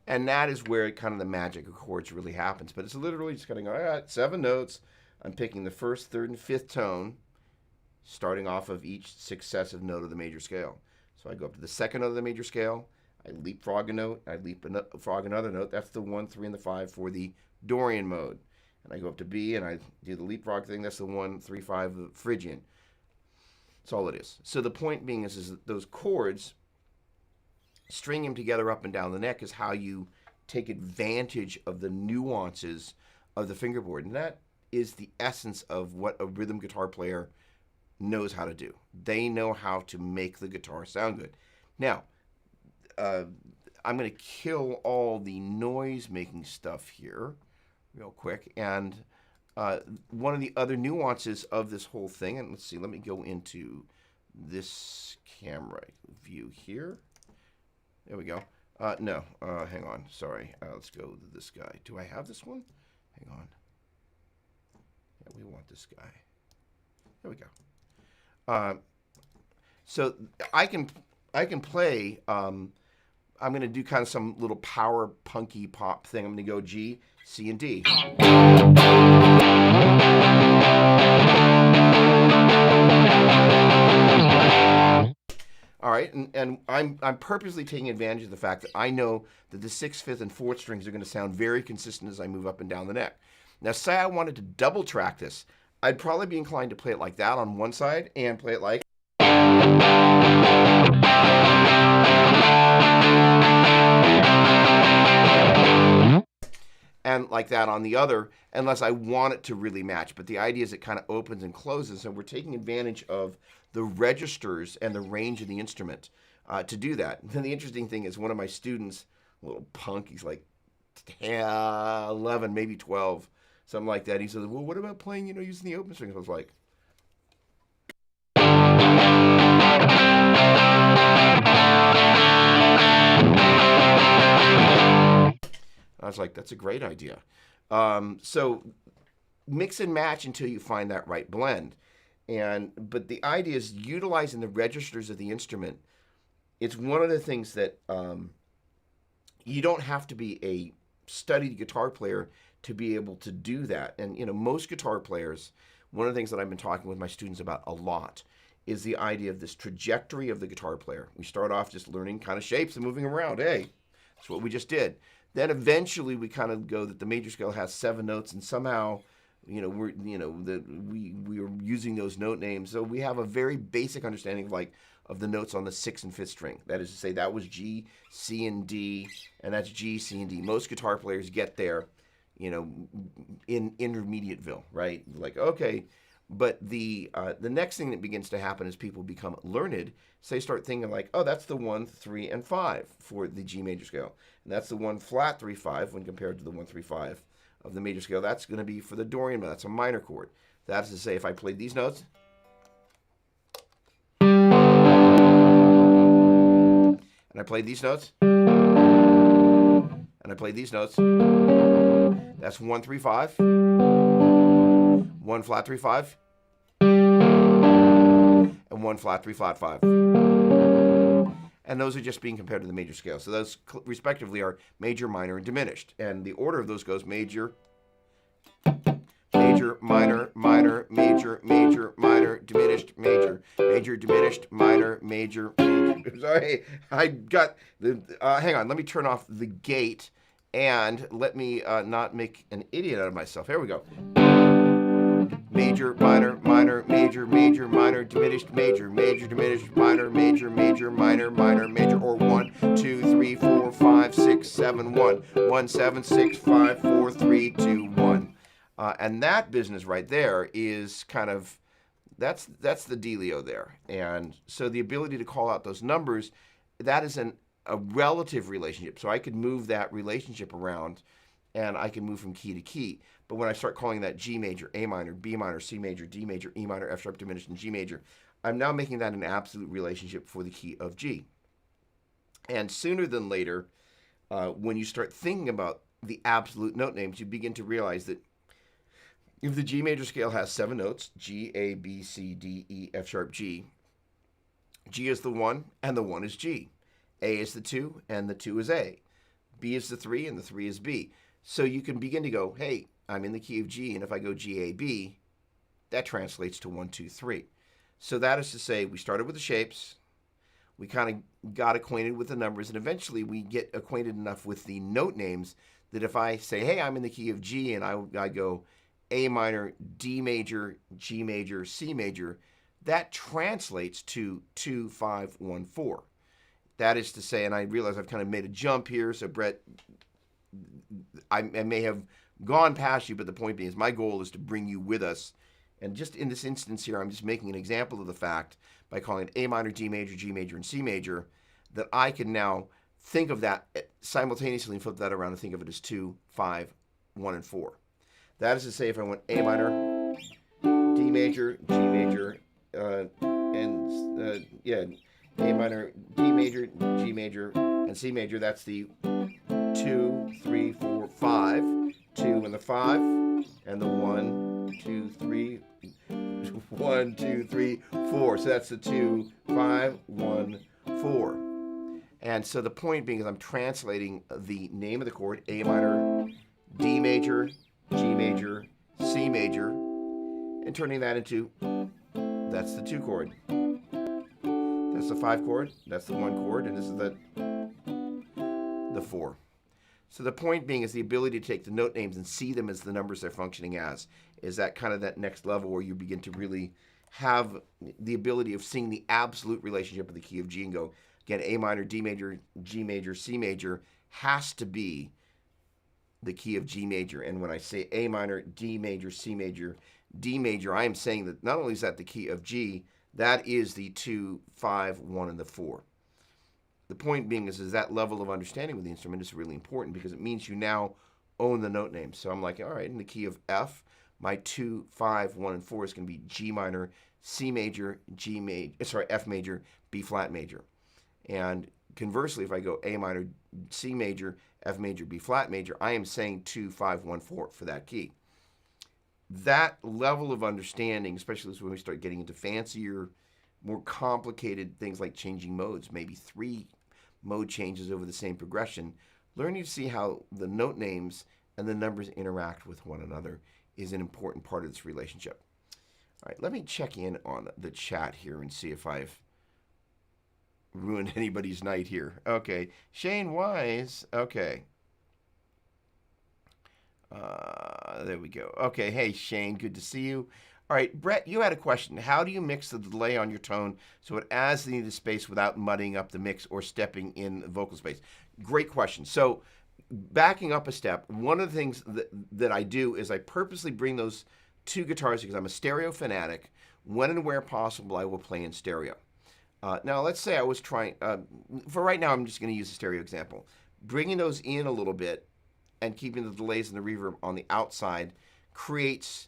S1: And that is where kind of the magic of chords really happens. But it's literally just kind of going, all right, 7 notes. I'm picking the first, third, and fifth tone, starting off of each successive note of the major scale. So I go up to the second note of the major scale. I leapfrog a note. I leapfrog another note. That's the 1, 3, and the 5 for the Dorian mode. And I go up to B, and I do the leapfrog thing. That's the 1, 3, 5 Phrygian. That's all it is. So the point being is that those chords, string them together up and down the neck, is how you take advantage of the nuances of the fingerboard. And that is the essence of what a rhythm guitar player knows how to do. They know how to make the guitar sound good. Now, I'm going to kill all the noise-making stuff here real quick. And one of the other nuances of this whole thing, and let's see, let me go into this camera view here. There we go. No, hang on. Sorry. Let's go to this guy. Do I have this one? Hang on. Yeah, we want this guy. There we go. So I can play. I'm going to do kind of some little power punky pop thing. I'm going to go G, C, and D. All right, and I'm purposely taking advantage of the fact that I know that the sixth, fifth, and fourth strings are going to sound very consistent as I move up and down the neck. Now, say I wanted to double track this, I'd probably be inclined to play it like that on one side and play it like. And like that on the other, unless I want it to really match. But the idea is it kind of opens and closes, and we're taking advantage of the registers and the range of the instrument to do that. And then the interesting thing is one of my students, a little punk, he's like 11, maybe 12, something like that. He says, well, what about playing, using the open strings? I was like, that's a great idea. So mix and match until you find that right blend. But the idea is utilizing the registers of the instrument. It's one of the things that you don't have to be a studied guitar player to be able to do that. And most guitar players, one of the things that I've been talking with my students about a lot is the idea of this trajectory of the guitar player. We start off just learning kind of shapes and moving around. Hey, that's what we just did. Then eventually we kind of go that the major scale has 7 notes, and somehow, we are using those note names. So we have a very basic understanding of the notes on the 6th and 5th string. That is to say, that was G, C, and D, and that's G, C, and D. Most guitar players get there, in intermediateville, right? Like, okay. But the next thing that begins to happen as people become learned, so they start thinking like, oh, that's the 1, 3, and 5 for the G major scale. And that's the 1 flat 3, 5 when compared to the 1, 3, 5 of the major scale. That's going to be for the Dorian, but that's a minor chord. That's to say, if I played these notes, and I played these notes, and I played these notes, that's 1, 3, 5, 1 flat 3, 5, and 1 flat 3, flat 5. And those are just being compared to the major scale. So those respectively are major, minor, and diminished. And the order of those goes major, major, minor, minor, major, major, minor, diminished, major, major, diminished, minor, major, major. Sorry, I got the, hang on, let me turn off the gate and let me not make an idiot out of myself. Here we go. Major, minor, minor, major, major, minor, diminished, major, major, diminished, minor, major, major, minor, minor, major, or 1, 2, 3, 4, 5, 6, 7, 1, 1, 7, 6, 5, 4, 3, 2, 1. And that business right there is kind of, that's the dealio there. And so the ability to call out those numbers, that is a relative relationship. So I could move that relationship around and I can move from key to key. But when I start calling that G major, A minor, B minor, C major, D major, E minor, F sharp diminished, and G major, I'm now making that an absolute relationship for the key of G. And sooner than later, when you start thinking about the absolute note names, you begin to realize that if the G major scale has 7 notes, G, A, B, C, D, E, F sharp, G, G is the 1, and the 1 is G. A is the 2, and the 2 is A. B is the 3, and the 3 is B. So you can begin to go, hey, I'm in the key of G, and if I go G, A, B, that translates to 1, 2, 3. So that is to say, we started with the shapes, we kind of got acquainted with the numbers, and eventually we get acquainted enough with the note names that if I say, hey, I'm in the key of G, and I go A minor, D major, G major, C major, that translates to 2, 5, 1, 4. That is to say, and I realize I've kind of made a jump here, so Brett, I may have gone past you, but the point being is my goal is to bring you with us. And just in this instance here, I'm just making an example of the fact by calling it A minor, D major, G major, and C major, that I can now think of that simultaneously and flip that around and think of it as 2, 5, 1, and 4. That is to say, if I went A minor, D major, G major, A minor, D major, G major, and C major, that's the 2, 3, 4, 5, 2 and the 5, and the 1, 2, 3, 1, 2, 3, 4. So that's the 2, 5, 1, 4. And so the point being is I'm translating the name of the chord, A minor, D major, G major, C major, and turning that into, that's the 2 chord. this is a 5 chord, that's the 1 chord, and this is the 4. So the point being is the ability to take the note names and see them as the numbers they're functioning as is that kind of that next level where you begin to really have the ability of seeing the absolute relationship of the key of G and go, again, A minor, D major, G major, C major has to be the key of G major. And when I say A minor, D major, C major, D major, I am saying that not only is that the key of G, that is the 2, 5, 1, and the 4. The point being is that level of understanding with the instrument is really important because it means you now own the note names. So I'm like, all right, in the key of F, my 2, 5, 1, and 4 is going to be G minor, C major, F major, B flat major. And conversely, if I go A minor, C major, F major, B flat major, I am saying 2, 5, 1, 4 for that key. That level of understanding, especially when we start getting into fancier, more complicated things like changing modes, maybe 3 mode changes over the same progression, learning to see how the note names and the numbers interact with one another is an important part of this relationship. All right, let me check in on the chat here and see if I've ruined anybody's night here. Okay, Shane Wise. Okay. There we go. Okay, hey Shane, good to see you. All right, Brett, you had a question. How do you mix the delay on your tone so it adds the needed space without muddying up the mix or stepping in vocal space? Great question. So backing up a step, one of the things that I do is I purposely bring those 2 guitars because I'm a stereo fanatic. When and where possible, I will play in stereo. Now, let's say I was trying, for right now, I'm just going to use a stereo example. Bringing those in a little bit and keeping the delays and the reverb on the outside creates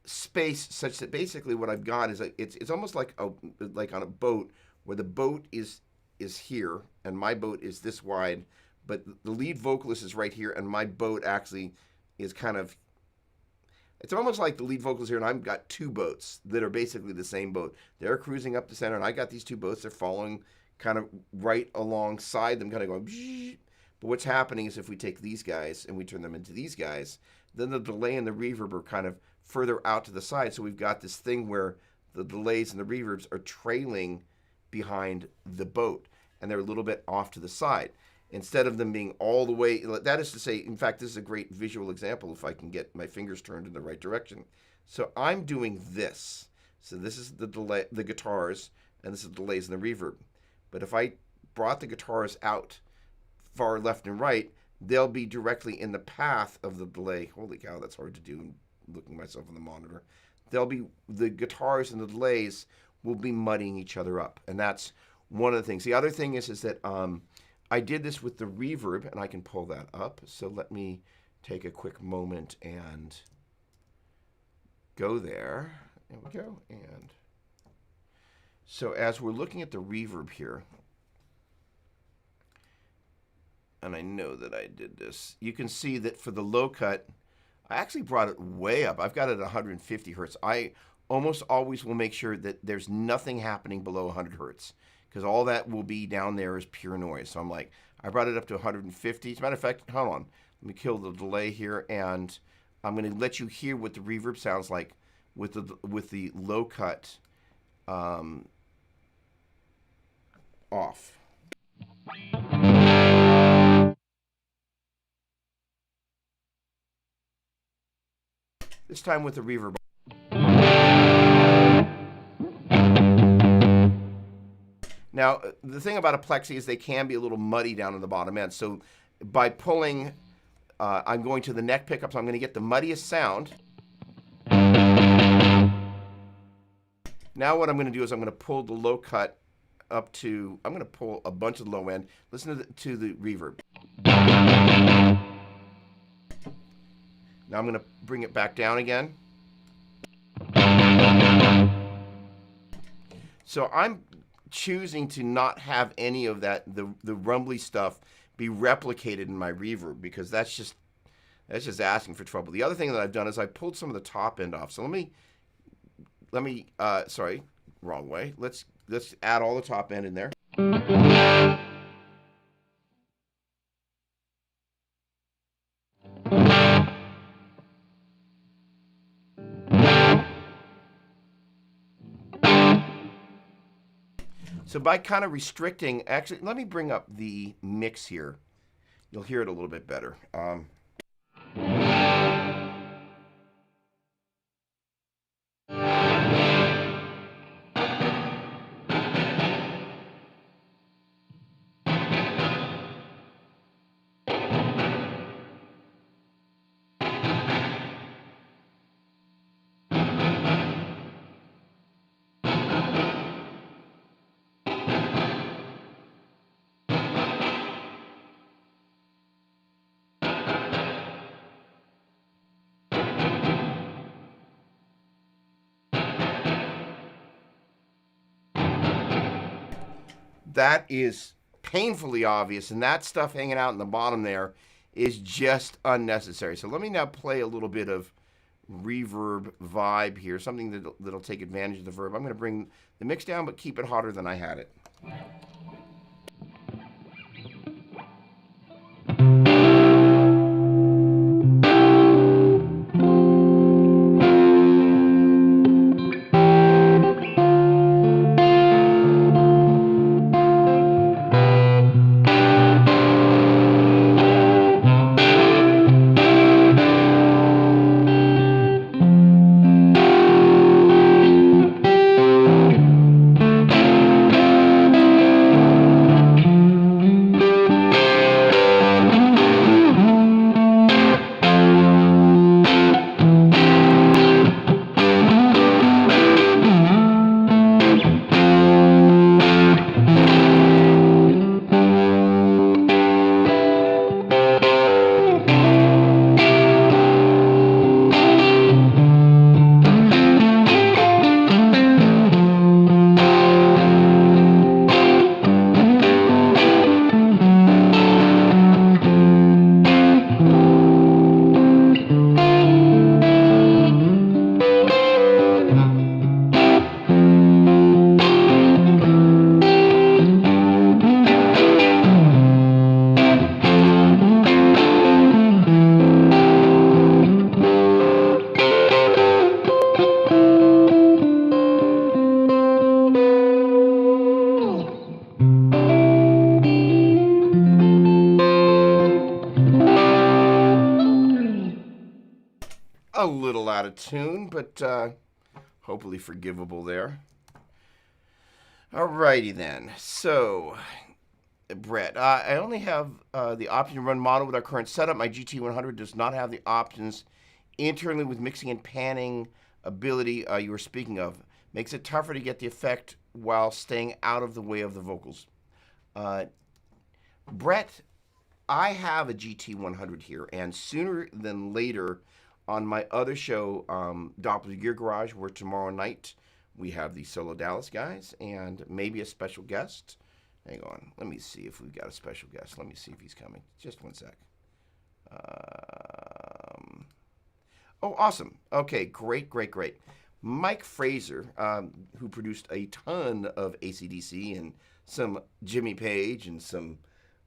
S1: space such that basically what I've got is it's almost like on a boat where the boat is here and my boat is this wide, but the lead vocalist is right here and my boat actually is kind of, it's almost like the lead vocalist here and I've got 2 boats that are basically the same boat. They're cruising up the center and I got these 2 boats. They're following kind of right alongside them, kind of going. But what's happening is if we take these guys and we turn them into these guys, then the delay and the reverb are kind of further out to the side. So we've got this thing where the delays and the reverbs are trailing behind the boat and they're a little bit off to the side. Instead of them being all the way, that is to say, in fact, this is a great visual example if I can get my fingers turned in the right direction. So I'm doing this. So this is the delay, the guitars, and this is the delays and the reverb. But if I brought the guitars out far left and right, they'll be directly in the path of the delay. Holy cow, that's hard to do looking at myself on the monitor. The guitars and the delays will be muddying each other up. And that's one of the things. The other thing is that I did this with the reverb, and I can pull that up. So let me take a quick moment and go there. There we go. And so as we're looking at the reverb here, and I know that I did this, you can see that for the low cut, I actually brought it way up. I've got it at 150 hertz. I almost always will make sure that there's nothing happening below 100 hertz because all that will be down there is pure noise. So I'm like, I brought it up to 150. As a matter of fact, hold on. Let me kill the delay here, and I'm going to let you hear what the reverb sounds like with the low cut off. This time with the reverb. Now, the thing about a plexi is they can be a little muddy down in the bottom end. So by pulling, I'm going to the neck pickup, so I'm going to get the muddiest sound. Now what I'm going to do is I'm going to pull the low cut up to, I'm going to pull a bunch of the low end. Listen to the reverb. Now I'm going to bring it back down again. So I'm choosing to not have any of that, the rumbly stuff, be replicated in my reverb because that's just asking for trouble. The other thing that I've done is I pulled some of the top end off. So let me sorry, wrong way. Let's add all the top end in there. So by kind of restricting, actually, let me bring up the mix here. You'll hear it a little bit better. That is painfully obvious, and that stuff hanging out in the bottom there is just unnecessary. So let me now play a little bit of reverb vibe here, something that'll take advantage of the verb. I'm going to bring the mix down, but keep it hotter than I had it. A little out of tune, but hopefully forgivable there. Alrighty then. So, Brett, I only have the option to run mono with our current setup. My GT100 does not have the options internally with mixing and panning ability you were speaking of. Makes it tougher to get the effect while staying out of the way of the vocals. Brett, I have a GT100 here, and sooner than later on my other show, Doppler's Gear Garage, where tomorrow night we have the Solo Dallas guys and maybe a special guest. Hang on. Let me see if we've got a special guest. Let me see if he's coming. Just one sec. Oh, awesome. Okay, great. Mike Fraser, who produced a ton of AC/DC and some Jimmy Page and some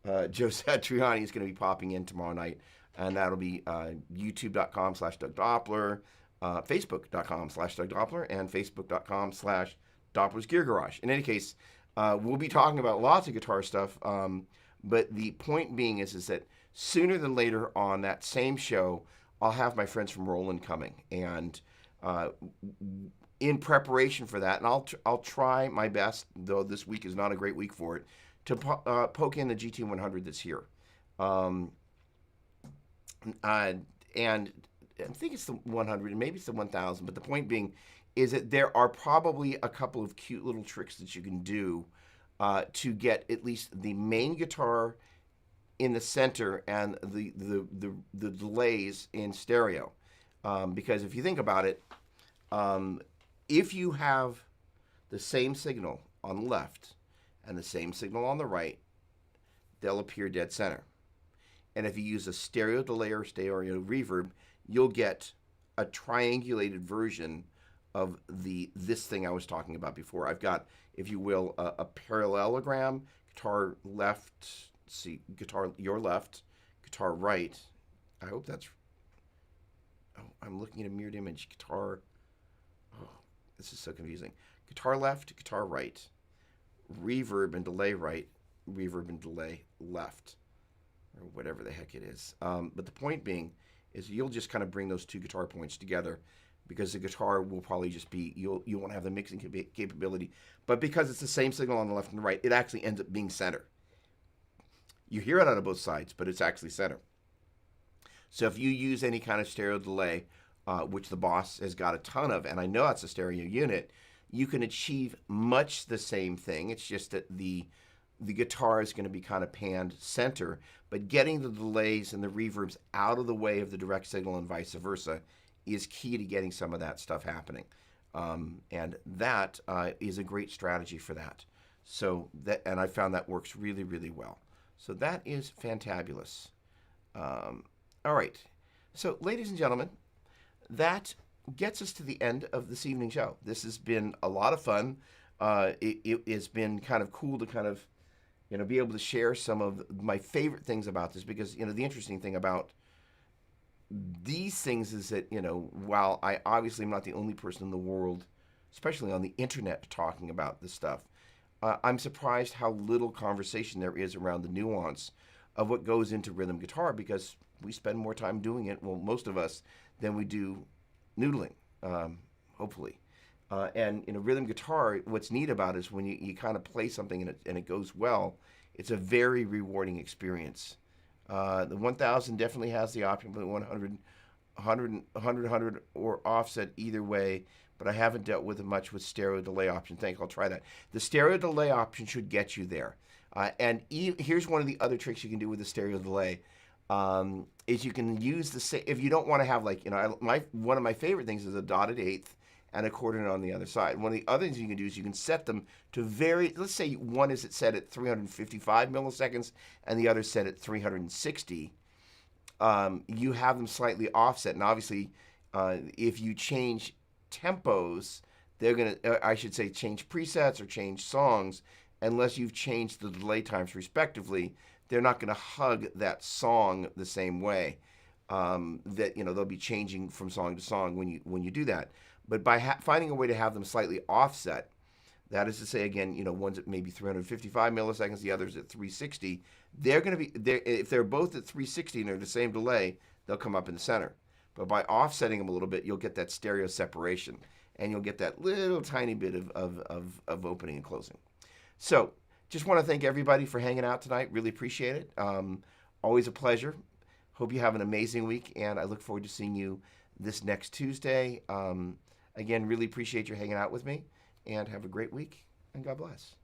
S1: Joe Satriani, is going to be popping in tomorrow night. And that'll be youtube.com/Doug Doppler, facebook.com/Doug Doppler, and facebook.com/Doppler's Gear Garage. In any case, we'll be talking about lots of guitar stuff, but the point being is that sooner than later on that same show, I'll have my friends from Roland coming. And in preparation for that, and I'll try my best, though this week is not a great week for it, to poke in the GT100 that's here. And I think it's the 100, and maybe it's the 1000, but the point being is that there are probably a couple of cute little tricks that you can do to get at least the main guitar in the center and the delays in stereo. Because if you think about it, if you have the same signal on the left and the same signal on the right, they'll appear dead center. And if you use a stereo delay or stereo reverb, you'll get a triangulated version of this thing I was talking about before. I've got, if you will, a parallelogram, guitar left, guitar your left, guitar right. I hope that's, I'm looking at a mirrored image, guitar, this is so confusing. Guitar left, guitar right, reverb and delay right, reverb and delay left, or whatever the heck it is. But the point being is you'll just kind of bring those two guitar points together, because the guitar will probably just be, you won't have the mixing capability, but because it's the same signal on the left and the right, it actually ends up being center. You hear it out of both sides, but it's actually center. So if you use any kind of stereo delay, which the Boss has got a ton of, and I know it's a stereo unit, you can achieve much the same thing. It's just that the guitar is going to be kind of panned center, but getting the delays and the reverbs out of the way of the direct signal and vice versa is key to getting some of that stuff happening. And that is a great strategy for that. So that, and I found that works really, really well. So that is fantabulous. All right. So, ladies and gentlemen, that gets us to the end of this evening show. This has been a lot of fun. It has been kind of cool to kind of, be able to share some of my favorite things about this, because, the interesting thing about these things is that, while I obviously am not the only person in the world, especially on the internet, talking about this stuff, I'm surprised how little conversation there is around the nuance of what goes into rhythm guitar, because we spend more time doing it, well, most of us, than we do noodling, hopefully. And rhythm guitar, what's neat about it is when you kind of play something and it goes well, it's a very rewarding experience. The 1000 definitely has the option for the 100, or offset either way, but I haven't dealt with it much with stereo delay option. I'll try that. The stereo delay option should get you there. And here's one of the other tricks you can do with the stereo delay. Is you can use if you don't want to have one of my favorite things is a dotted eighth and a quarter note on the other side. One of the other things you can do is you can set them to let's say one is set at 355 milliseconds and the other set at 360. You have them slightly offset, and obviously, if you change tempos, they're gonna, I should say, change presets or change songs, unless you've changed the delay times respectively. They're not going to hug that song the same way. That they'll be changing from song to song when you do that. But by finding a way to have them slightly offset, that is to say, again, one's at maybe 355 milliseconds, the other's at 360. They're going to be there if they're both at 360 and they're the same delay. They'll come up in the center. But by offsetting them a little bit, you'll get that stereo separation, and you'll get that little tiny bit of opening and closing. So, just want to thank everybody for hanging out tonight. Really appreciate it. Always a pleasure. Hope you have an amazing week, and I look forward to seeing you this next Tuesday. Again, really appreciate you hanging out with me, and have a great week, and God bless.